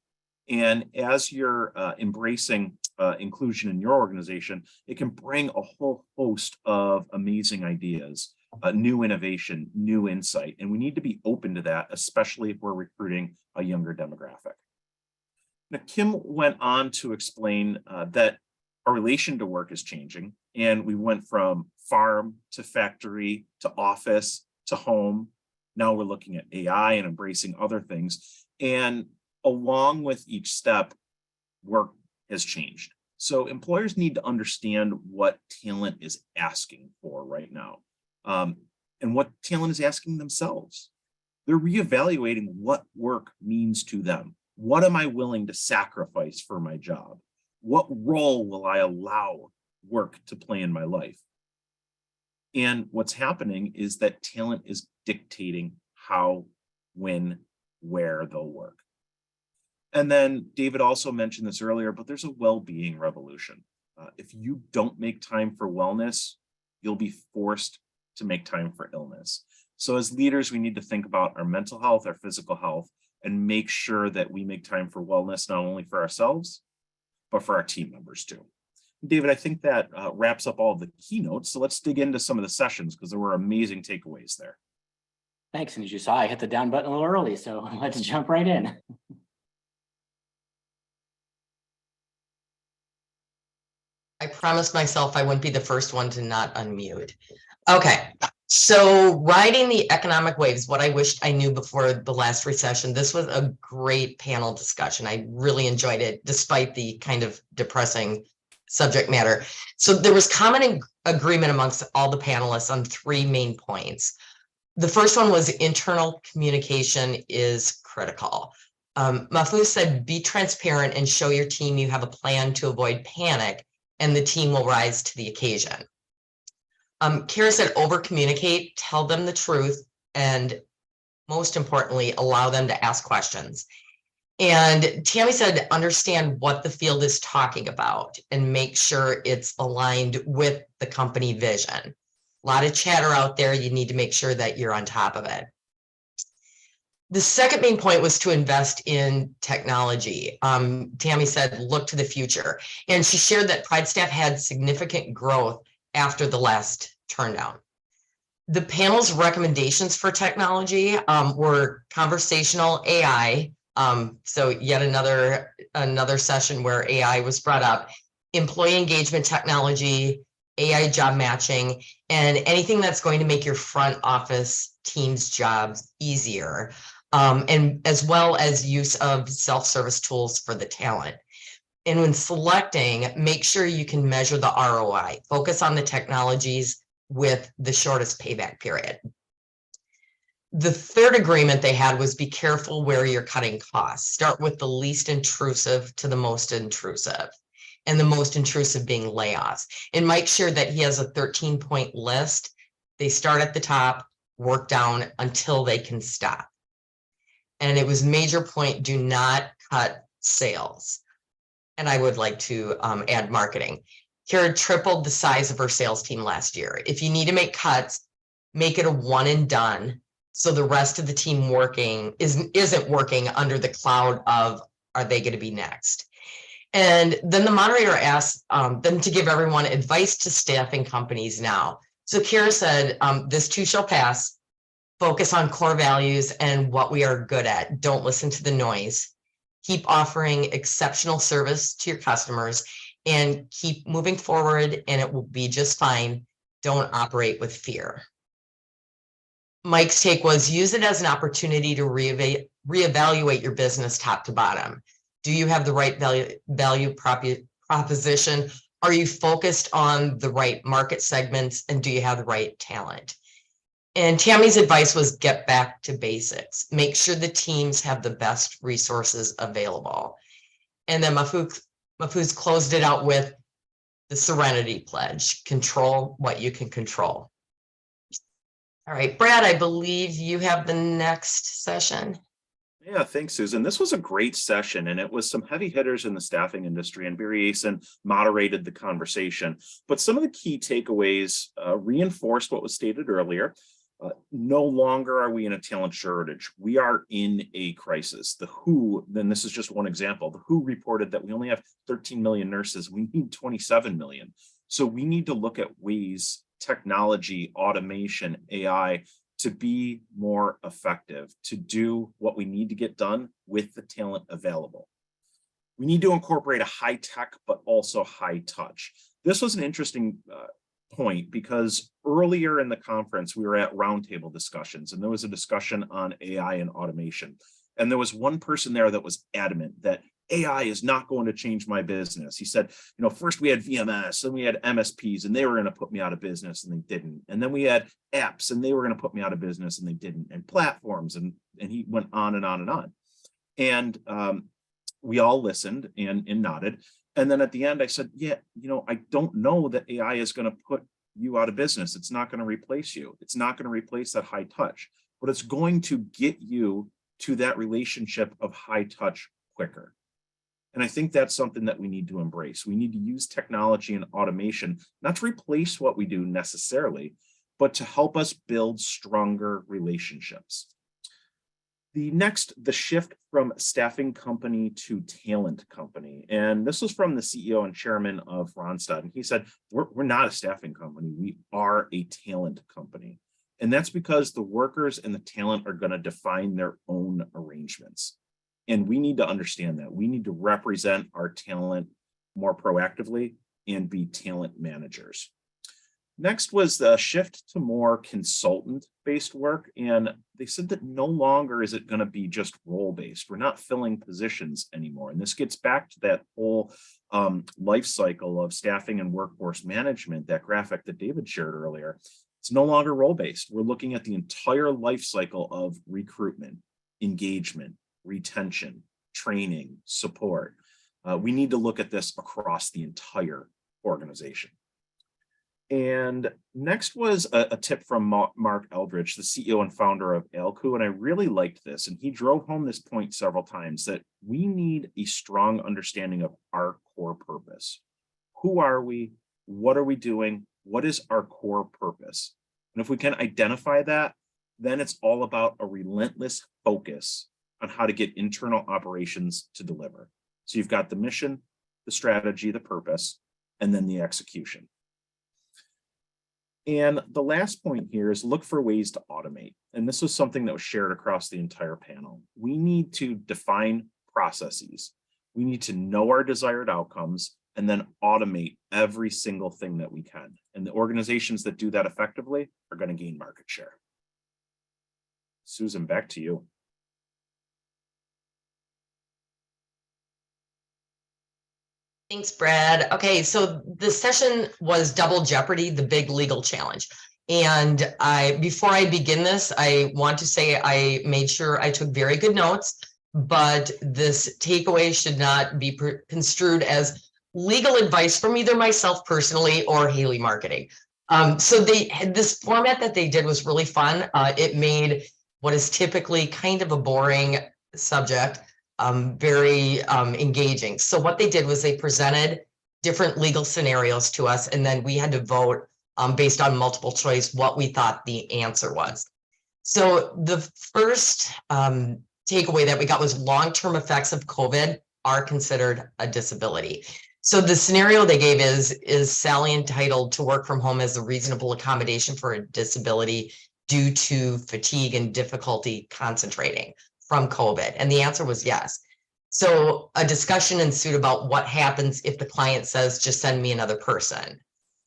And as you're embracing inclusion in your organization, it can bring a whole host of amazing ideas, new innovation, new insight. And we need to be open to that, especially if we're recruiting a younger demographic. Now, Kim went on to explain that our relation to work is changing. And we went from farm to factory to office to home. Now we're looking at AI and embracing other things. And along with each step, work has changed. So employers need to understand what talent is asking for right now, and what talent is asking themselves. They're reevaluating what work means to them. What am I willing to sacrifice for my job? What role will I allow work to play in my life? And what's happening is that talent is dictating how, when, where they'll work. And then David also mentioned this earlier, but there's a well-being revolution. If you don't make time for wellness, you'll be forced to make time for illness. So as leaders, we need to think about our mental health, our physical health, and make sure that we make time for wellness, not only for ourselves, but for our team members too. David, I think that wraps up all of the keynotes. So let's dig into some of the sessions because there were amazing takeaways there. Thanks. And as you saw, I hit the down button a little early, so let's jump right in. I promised myself I wouldn't be the first one to not unmute. Okay, so riding the economic waves, what I wished I knew before the last recession. This was a great panel discussion. I really enjoyed it, despite the kind of depressing subject matter. So there was common agreement amongst all the panelists on three main points. The first one was internal communication is critical. Mahfouz said, be transparent and show your team you have a plan to avoid panic, and the team will rise to the occasion. Kara said, over communicate, tell them the truth, and most importantly, allow them to ask questions. And Tammy said, understand what the field is talking about and make sure it's aligned with the company vision. A lot of chatter out there. You need to make sure that you're on top of it. The second main point was to invest in technology. Tammy said, look to the future. And she shared that Pride staff had significant growth after the last turndown. The panel's recommendations for technology were conversational AI. So yet another session where AI was brought up, employee engagement technology, AI job matching, and anything that's going to make your front office team's jobs easier, and as well as use of self-service tools for the talent. And when selecting, make sure you can measure the ROI. Focus on the technologies with the shortest payback period. The third agreement they had was be careful where you're cutting costs. Start with the least intrusive to the most intrusive, and the most intrusive being layoffs. And Mike shared that he has a 13-point list. They start at the top, work down until they can stop. And it was major point, do not cut sales. And I would like to add marketing. Kara tripled the size of her sales team last year. If you need to make cuts, make it a one and done. So the rest of the team isn't working under the cloud of, are they going to be next? And then the moderator asked them to give everyone advice to staffing companies now. So Kara said, this too shall pass. Focus on core values and what we are good at. Don't listen to the noise. Keep offering exceptional service to your customers and keep moving forward, and it will be just fine. Don't operate with fear. Mike's take was use it as an opportunity to reevaluate your business top to bottom. Do you have the right value proposition? Are you focused on the right market segments? And do you have the right talent? And Tammy's advice was get back to basics. Make sure the teams have the best resources available. And then Mahfouz closed it out with the Serenity Pledge. Control what you can control. All right, Brad, I believe you have the next session. Yeah, thanks, Susan. This was a great session, and it was some heavy hitters in the staffing industry, and Barry Asen moderated the conversation. But some of the key takeaways reinforced what was stated earlier. No longer are we in a talent shortage. We are in a crisis. The WHO, then this is just one example, the WHO reported that we only have 13 million nurses. We need 27 million. So we need to look at ways, technology, automation, AI, to be more effective, to do what we need to get done with the talent available. We need to incorporate a high tech, but also high touch. This was an interesting point because earlier in the conference, we were at roundtable discussions, and there was a discussion on AI and automation. And there was one person there that was adamant that AI is not going to change my business. He said, first we had VMS, then we had MSPs, and they were going to put me out of business, and they didn't. And then we had apps, and they were going to put me out of business, and they didn't. And platforms, and he went on and on and on. And we all listened and nodded. And then at the end, I said, yeah, I don't know that AI is going to put you out of business. It's not going to replace you. It's not going to replace that high touch, but it's going to get you to that relationship of high touch quicker. And I think that's something that we need to embrace. We need to use technology and automation, not to replace what we do necessarily, but to help us build stronger relationships. The shift from staffing company to talent company. And this was from the CEO and chairman of Randstad. And he said, we're not a staffing company. We are a talent company. And that's because the workers and the talent are going to define their own arrangements. And we need to understand that. We need to represent our talent more proactively and be talent managers. Next was the shift to more consultant-based work. And they said that no longer is it going to be just role-based. We're not filling positions anymore. And this gets back to that whole life cycle of staffing and workforce management, that graphic that David shared earlier. It's no longer role-based. We're looking at the entire life cycle of recruitment, engagement, retention, training, support. We need to look at this across the entire organization. And next was a tip from Mark Eldridge, the CEO and founder of Alku, and I really liked this. And he drove home this point several times, that we need a strong understanding of our core purpose. Who are we? What are we doing? What is our core purpose? And if we can identify that, then it's all about a relentless focus on how to get internal operations to deliver. So you've got the mission, the strategy, the purpose, and then the execution. And the last point here is look for ways to automate. And this was something that was shared across the entire panel. We need to define processes. We need to know our desired outcomes, and then automate every single thing that we can. And the organizations that do that effectively are going to gain market share. Susan, back to you. Thanks, Brad. Okay, so the session was Double Jeopardy, the big legal challenge. And before I begin this, I want to say I made sure I took very good notes, but this takeaway should not be construed as legal advice from either myself personally or Haley Marketing. So this format that they did was really fun. It made what is typically kind of a boring subject very engaging. So what they did was they presented different legal scenarios to us, and then we had to vote based on multiple choice what we thought the answer was. So the first takeaway that we got was long-term effects of COVID are considered a disability. So the scenario they gave is Sally entitled to work from home as a reasonable accommodation for a disability due to fatigue and difficulty concentrating from COVID? And the answer was yes. So a discussion ensued about what happens if the client says, just send me another person.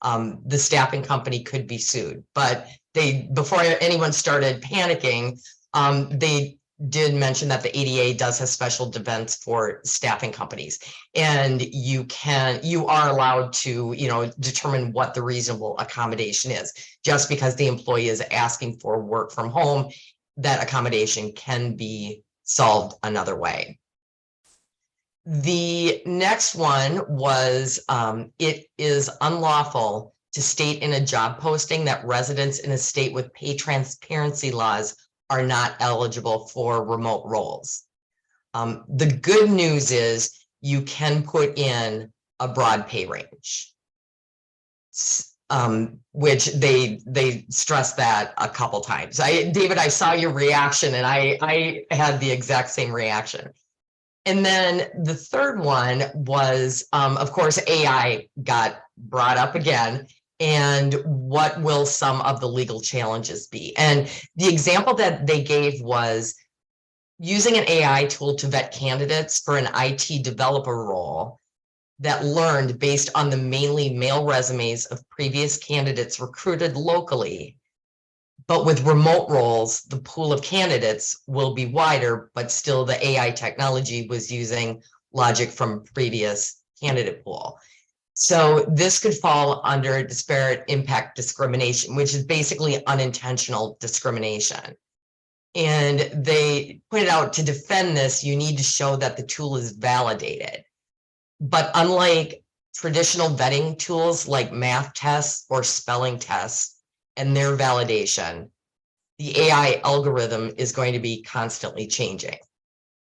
The staffing company could be sued, but before anyone started panicking, they did mention that the ADA does have special defense for staffing companies, and you are allowed to, determine what the reasonable accommodation is. Just because the employee is asking for work from home, that accommodation can be solved another way. The next one was, it is unlawful to state in a job posting that residents in a state with pay transparency laws are not eligible for remote roles. The good news is you can put in a broad pay range, which they stressed that a couple times. David, I saw your reaction, and I had the exact same reaction. And then the third one was, of course, AI got brought up again. And what will some of the legal challenges be? And the example that they gave was using an AI tool to vet candidates for an IT developer role that learned based on the mainly male resumes of previous candidates recruited locally. But with remote roles, the pool of candidates will be wider, but still the AI technology was using logic from previous candidate pool. So this could fall under disparate impact discrimination, which is basically unintentional discrimination. And they pointed out to defend this, you need to show that the tool is validated. But unlike traditional vetting tools like math tests or spelling tests and their validation, the AI algorithm is going to be constantly changing.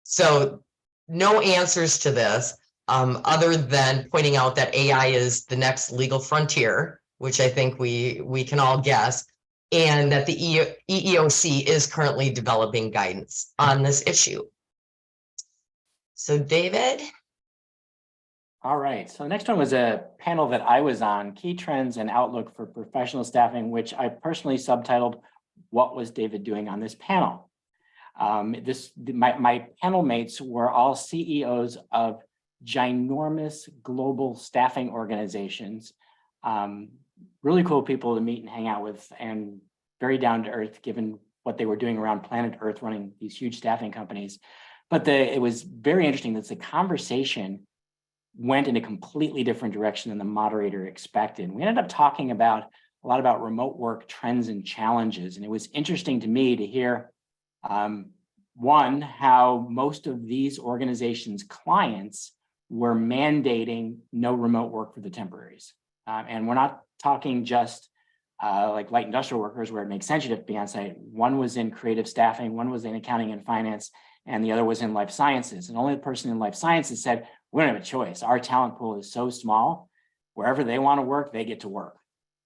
So no answers to this. Other than pointing out that AI is the next legal frontier, which I think we can all guess, and that the EEOC is currently developing guidance on this issue. So David? All right, so the next one was a panel that I was on, Key Trends and Outlook for Professional Staffing, which I personally subtitled, What Was David Doing on This Panel? My panel mates were all CEOs of ginormous global staffing organizations, really cool people to meet and hang out with, and very down to earth given what they were doing around planet Earth, running these huge staffing companies. But it was very interesting that the conversation went in a completely different direction than the moderator expected. We ended up talking a lot about remote work trends and challenges. And it was interesting to me to hear, one, how most of these organizations' clients were mandating no remote work for the temporaries. And we're not talking just like light industrial workers where it makes sense you have to be on site. One was in creative staffing, one was in accounting and finance, and the other was in life sciences. And only the person in life sciences said, we don't have a choice. Our talent pool is so small, wherever they want to work, they get to work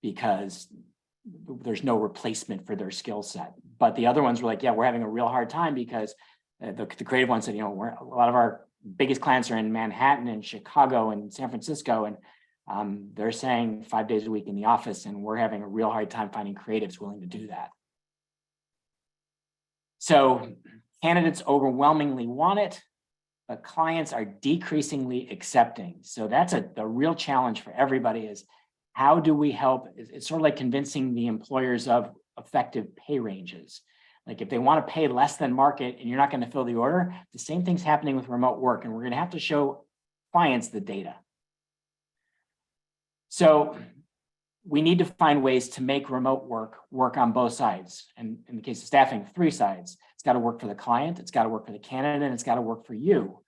because there's no replacement for their skill set. But the other ones were like, yeah, we're having a real hard time because the creative ones said, a lot of our biggest clients are in Manhattan and Chicago and San Francisco, and they're saying 5 days a week in the office, and we're having a real hard time finding creatives willing to do that. So candidates overwhelmingly want it. but clients are decreasingly accepting. So that's the real challenge for everybody is how do we help? It's sort of like convincing the employers of effective pay ranges. Like if they want to pay less than market and you're not going to fill the order, the same thing's happening with remote work, and we're going to have to show clients the data. So we need to find ways to make remote work on both sides. And in the case of staffing, 3 sides. It's got to work for the client, it's got to work for the candidate, and it's got to work for you.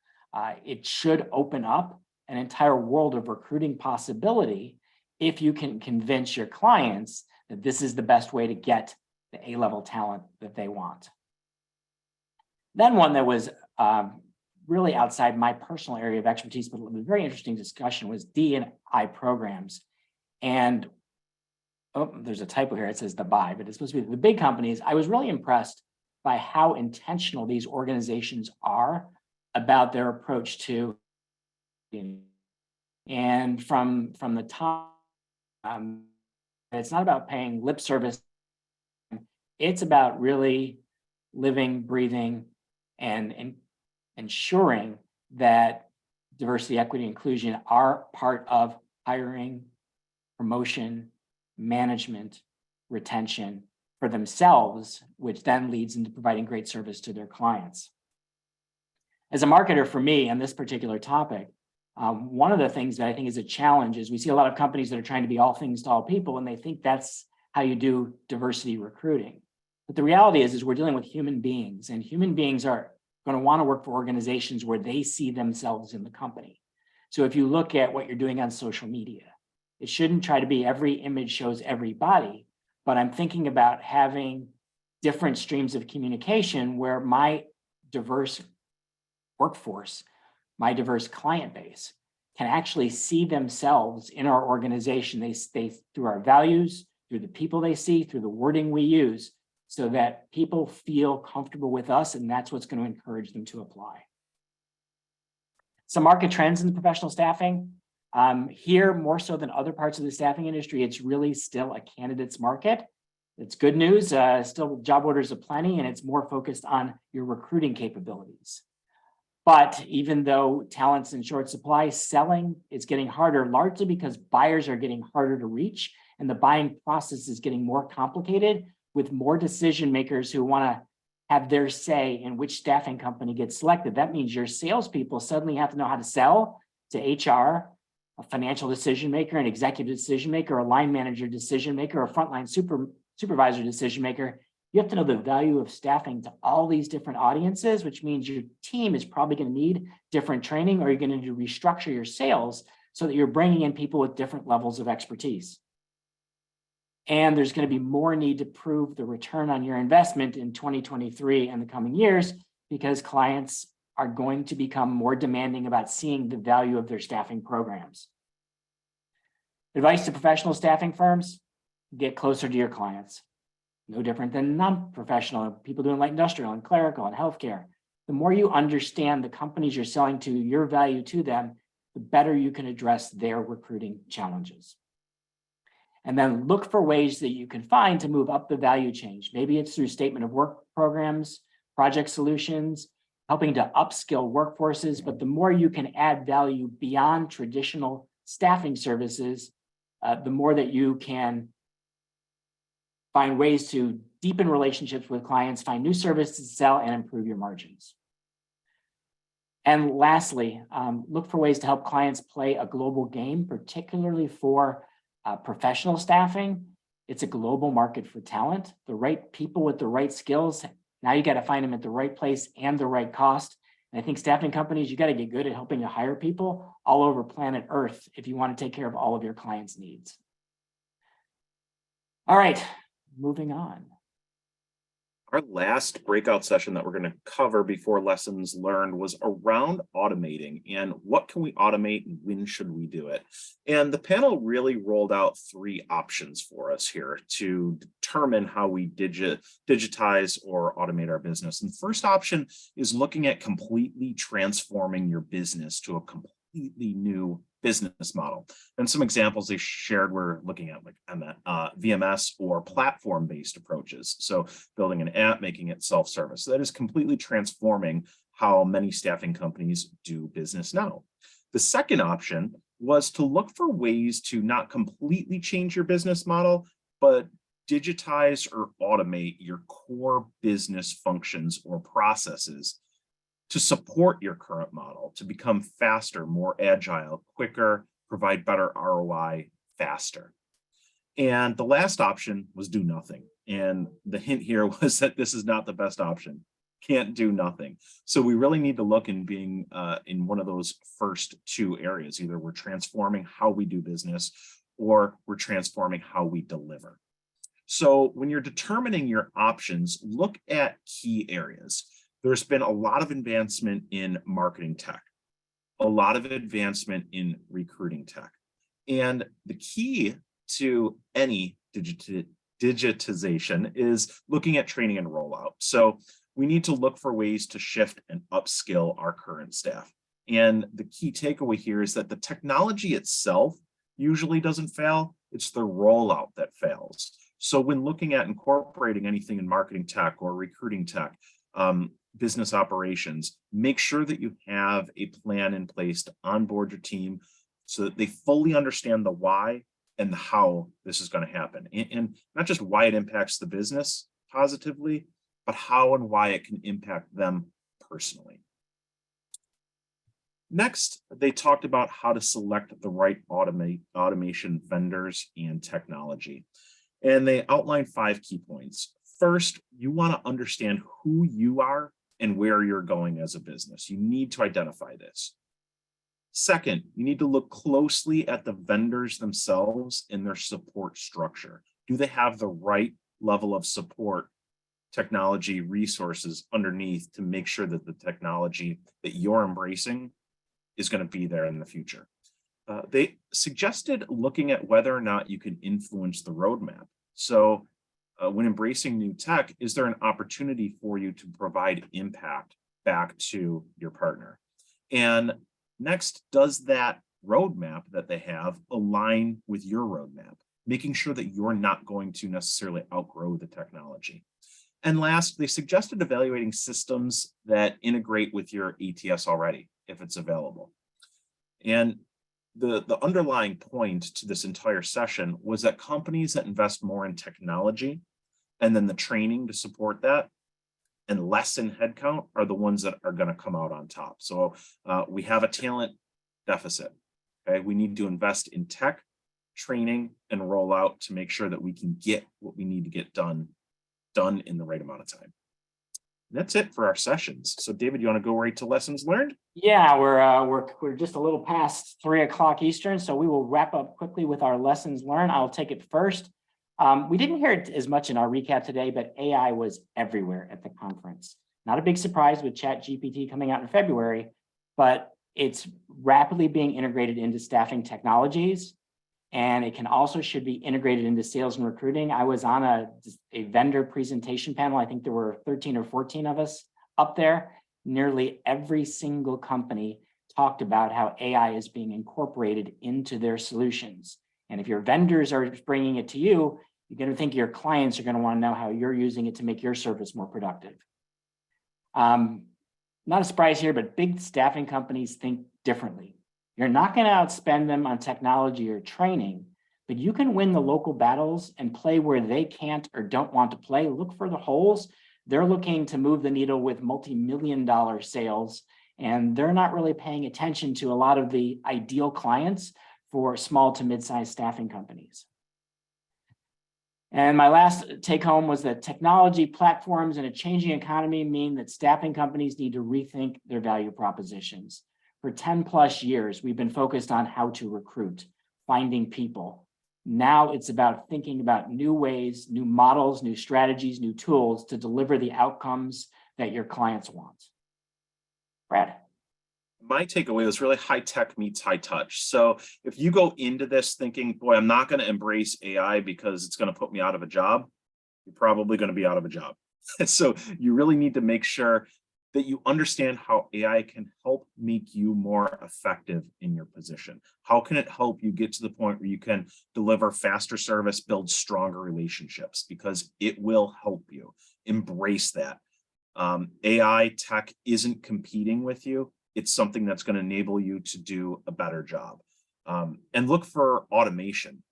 It should open up an entire world of recruiting possibility if you can convince your clients that this is the best way to get the A-level talent that they want. Then one that was really outside my personal area of expertise, but it was a very interesting discussion, was D&I programs. And oh, there's a typo here. It says the buy, but it's supposed to be the big companies. I was really impressed by how intentional these organizations are about their approach to, and from the top, it's not about paying lip service. It's about really living, breathing, and ensuring that diversity, equity, inclusion are part of hiring, promotion, management, retention for themselves, which then leads into providing great service to their clients. As a marketer, for me on this particular topic, one of the things that I think is a challenge is we see a lot of companies that are trying to be all things to all people, and they think that's how you do diversity recruiting. But the reality is we're dealing with human beings, and human beings are going to want to work for organizations where they see themselves in the company. So if you look at what you're doing on social media, it shouldn't try to be every image shows everybody, but I'm thinking about having different streams of communication where my diverse workforce, my diverse client base can actually see themselves in our organization. They through our values, through the people they see, through the wording we use, so that people feel comfortable with us, and that's what's going to encourage them to apply. Some market trends in the professional staffing. Here, more so than other parts of the staffing industry, it's really still a candidate's market. It's good news, still job orders aplenty, and it's more focused on your recruiting capabilities. But even though talent's in short supply, selling is getting harder, largely because buyers are getting harder to reach, and the buying process is getting more complicated with more decision makers who want to have their say in which staffing company gets selected. That means your salespeople suddenly have to know how to sell to HR, a financial decision maker, an executive decision maker, a line manager decision maker, a frontline supervisor decision maker. You have to know the value of staffing to all these different audiences, which means your team is probably going to need different training, or you're going to need to restructure your sales so that you're bringing in people with different levels of expertise. And there's going to be more need to prove the return on your investment in 2023 and the coming years, because clients are going to become more demanding about seeing the value of their staffing programs. Advice to professional staffing firms: get closer to your clients. No different than non-professional people doing light industrial and clerical and healthcare. The more you understand the companies you're selling to, your value to them, the better you can address their recruiting challenges. And then look for ways that you can find to move up the value chain. Maybe it's through statement of work programs, project solutions, helping to upskill workforces. But the more you can add value beyond traditional staffing services, the more that you can find ways to deepen relationships with clients, find new services to sell, and improve your margins. And lastly, look for ways to help clients play a global game, particularly for professional staffing. It's a global market for talent. The right people with the right skills, now you got to find them at the right place and the right cost. And I think staffing companies, you got to get good at helping to hire people all over planet Earth if you want to take care of all of your clients' needs. All right, moving on. Our last breakout session that we're going to cover before lessons learned was around automating and what can we automate and when should we do it. And the panel really rolled out 3 options for us here to determine how we digitize or automate our business. And the first option is looking at completely transforming your business to a completely new business model. And some examples they shared were looking at like VMS or platform-based approaches. So building an app, making it self-service. So that is completely transforming how many staffing companies do business now. The second option was to look for ways to not completely change your business model, but digitize or automate your core business functions or processes to support your current model, to become faster, more agile, quicker, provide better ROI faster. And the last option was do nothing. And the hint here was that this is not the best option. Can't do nothing. So we really need to look in being in one of those first two areas. Either we're transforming how we do business or we're transforming how we deliver. So when you're determining your options, look at key areas. There's been a lot of advancement in marketing tech, a lot of advancement in recruiting tech. And the key to any digitization is looking at training and rollout. So we need to look for ways to shift and upskill our current staff. And the key takeaway here is that the technology itself usually doesn't fail, it's the rollout that fails. So when looking at incorporating anything in marketing tech or recruiting tech, business operations, make sure that you have a plan in place to onboard your team so that they fully understand the why and the how this is going to happen. And not just why it impacts the business positively, but how and why it can impact them personally. Next, they talked about how to select the right automation vendors and technology. And they outlined 5 key points. First, you want to understand who you are and where you're going as a business. You need to identify this. Second, you need to look closely at the vendors themselves and their support structure. Do they have the right level of support, technology, resources underneath to make sure that the technology that you're embracing is going to be there in the future? They suggested looking at whether or not you can influence the roadmap. So when embracing new tech, is there an opportunity for you to provide impact back to your partner? And next, does that roadmap that they have align with your roadmap, making sure that you're not going to necessarily outgrow the technology? And last, they suggested evaluating systems that integrate with your ATS already, if it's available. And the underlying point to this entire session was that companies that invest more in technology and then the training to support that and less in headcount are the ones that are going to come out on top. So we have a talent deficit. Okay, we need to invest in tech, training, and rollout to make sure that we can get what we need to get done in the right amount of time. And that's it for our sessions. So David, you want to go right to lessons learned? Yeah, we're just a little past 3 o'clock Eastern, so we will wrap up quickly with our lessons learned. I'll take it first. We didn't hear it as much in our recap today, but AI was everywhere at the conference. Not a big surprise with ChatGPT coming out in February, but it's rapidly being integrated into staffing technologies, and it can also should be integrated into sales and recruiting. I was on a vendor presentation panel. I think there were 13 or 14 of us up there. Nearly every single company talked about how AI is being incorporated into their solutions. And if your vendors are bringing it to you, you're going to think your clients are going to want to know how you're using it to make your service more productive. Not a surprise here, but big staffing companies think differently. You're not going to outspend them on technology or training, but you can win the local battles and play where they can't or don't want to play. Look for the holes. They're looking to move the needle with multi-million-dollar sales, and they're not really paying attention to a lot of the ideal clients for small to mid-sized staffing companies. And my last take home was that technology platforms in a changing economy mean that staffing companies need to rethink their value propositions. For 10 plus years, we've been focused on how to recruit, finding people. Now it's about thinking about new ways, new models, new strategies, new tools to deliver the outcomes that your clients want. Brad. My takeaway was really high tech meets high touch. So if you go into this thinking, boy, I'm not going to embrace AI because it's going to put me out of a job, you're probably going to be out of a job. So you really need to make sure that you understand how AI can help make you more effective in your position. How can it help you get to the point where you can deliver faster service, build stronger relationships? Because it will help you. Embrace that. AI tech isn't competing with you. It's something that's going to enable you to do a better job. And look for automation.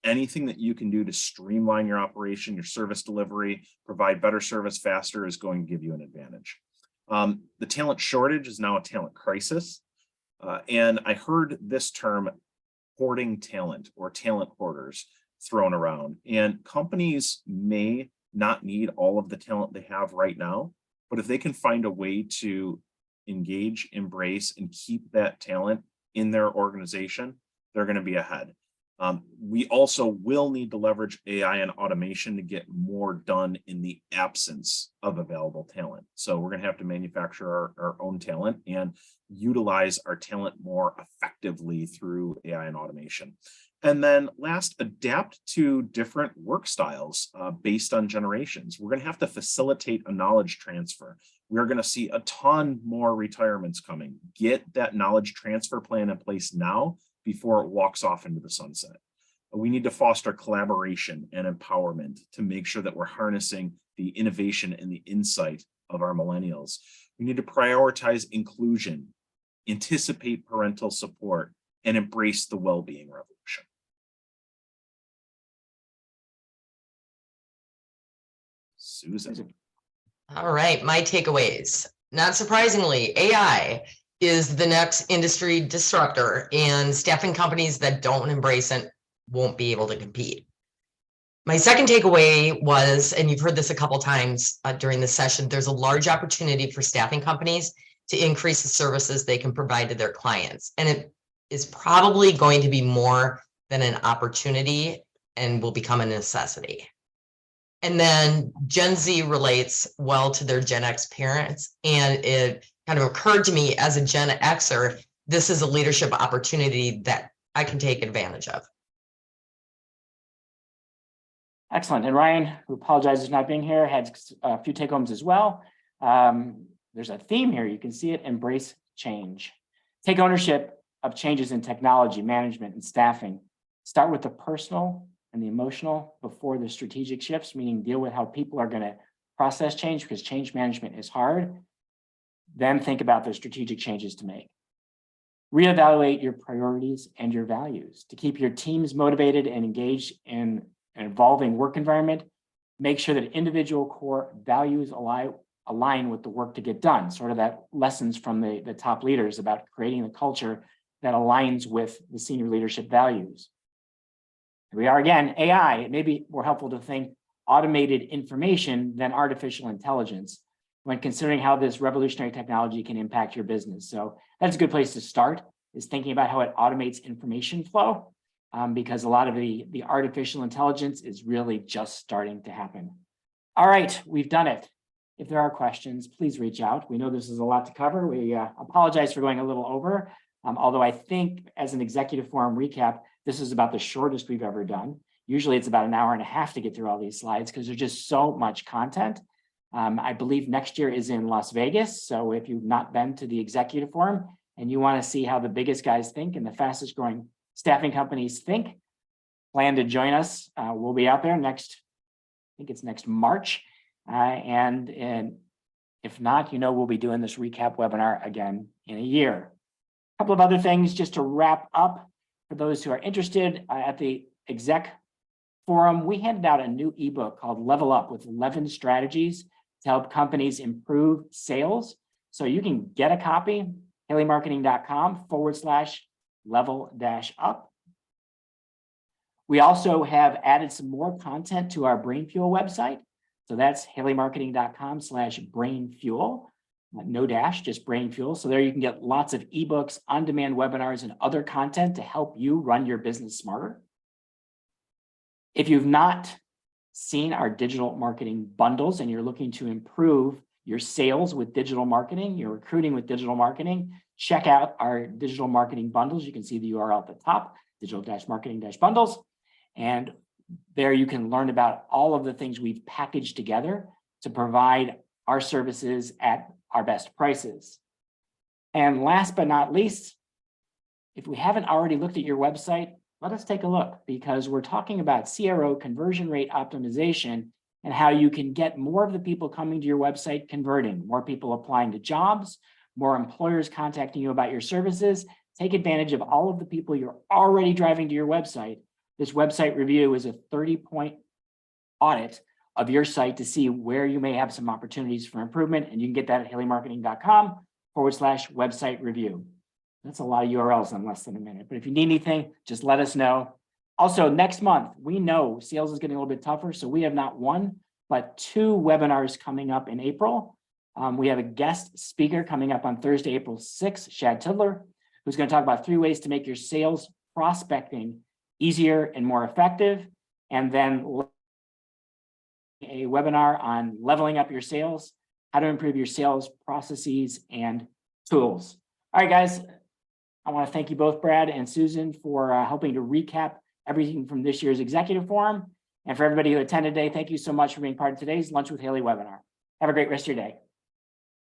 Anything that you can do to streamline your operation, your service delivery, provide better service faster is going to give you an advantage. The talent shortage is now a talent crisis. And I heard this term hoarding talent or talent hoarders thrown around. And companies may not need all of the talent they have right now, but if they can find a way to engage, embrace, and keep that talent in their organization, they're going to be ahead. We also will need to leverage AI and automation to get more done in the absence of available talent. So we're going to have to manufacture our own talent and utilize our talent more effectively through AI and automation. And then last, adapt to different work styles based on generations. We're going to have to facilitate a knowledge transfer. We're going to see a ton more retirements coming. Get that knowledge transfer plan in place now before it walks off into the sunset. We need to foster collaboration and empowerment to make sure that we're harnessing the innovation and the insight of our millennials. We need to prioritize inclusion, anticipate parental support, and embrace the well-being revolution. Susan. All right, my takeaways. Not surprisingly, AI is the next industry disruptor, and staffing companies that don't embrace it won't be able to compete. My second takeaway was, and you've heard this a couple times during the session, there's a large opportunity for staffing companies to increase the services they can provide to their clients. And it is probably going to be more than an opportunity and will become a necessity. And then Gen Z relates well to their Gen X parents. And it kind of occurred to me as a Gen Xer, this is a leadership opportunity that I can take advantage of. Excellent. And Ryan, who apologizes for not being here, had a few take homes as well. There's a theme here. You can see it: embrace change. Take ownership of changes in technology, management, and staffing. Start with the personal and the emotional before the strategic shifts, meaning deal with how people are going to process change, because change management is hard. Then think about the strategic changes to make. Reevaluate your priorities and your values to keep your teams motivated and engaged in an evolving work environment. Make sure that individual core values align with the work to get done. Sort of that lessons from the top leaders about creating a culture that aligns with the senior leadership values. Here we are again, AI. It may be more helpful to think automated information than artificial intelligence when considering how this revolutionary technology can impact your business. So that's a good place to start, is thinking about how it automates information flow, because a lot of the artificial intelligence is really just starting to happen. All right, we've done it. If there are questions, please reach out. We know this is a lot to cover. We apologize for going a little over, although I think as an executive forum recap, this is about the shortest we've ever done. Usually it's about an hour and a half to get through all these slides because there's just so much content. I believe next year is in Las Vegas. So if you've not been to the executive forum and you want to see how the biggest guys think and the fastest growing staffing companies think, plan to join us. We'll be out there next, I think it's next March. And if not, we'll be doing this recap webinar again in a year. A couple of other things just to wrap up for those who are interested at the Exec Forum. We handed out a new ebook called Level Up with 11 strategies to help companies improve sales. So you can get a copy, haleymarketing.com/level-up. We also have added some more content to our Brain Fuel website. So that's haleymarketing.com/brainfuel, no dash, just Brain Fuel. So there you can get lots of ebooks, on-demand webinars, and other content to help you run your business smarter. If you've not seen our digital marketing bundles and you're looking to improve your sales with digital marketing, your recruiting with digital marketing, check out our digital marketing bundles. You can see the URL at the top, digital-marketing-bundles. And there you can learn about all of the things we've packaged together to provide our services at our best prices. And last but not least, if we haven't already looked at your website, let us take a look, because we're talking about CRO, conversion rate optimization, and how you can get more of the people coming to your website converting, more people applying to jobs, more employers contacting you about your services. Take advantage of all of the people you're already driving to your website. This website review is a 30-point audit of your site to see where you may have some opportunities for improvement. And you can get that at haleymarketing.com/website review. That's a lot of URLs in less than a minute. But if you need anything, just let us know. Also, next month, we know sales is getting a little bit tougher. So we have not one, but 2 webinars coming up in April. We have a guest speaker coming up on Thursday, April 6th, Shad Tidler, who's going to talk about 3 ways to make your sales prospecting easier and more effective. And then a webinar on leveling up your sales, how to improve your sales processes and tools. All right, guys, I want to thank you both, Brad and Susan, for helping to recap everything from this year's Executive Forum. And for everybody who attended today, thank you so much for being part of today's Lunch with Haley webinar. Have a great rest of your day.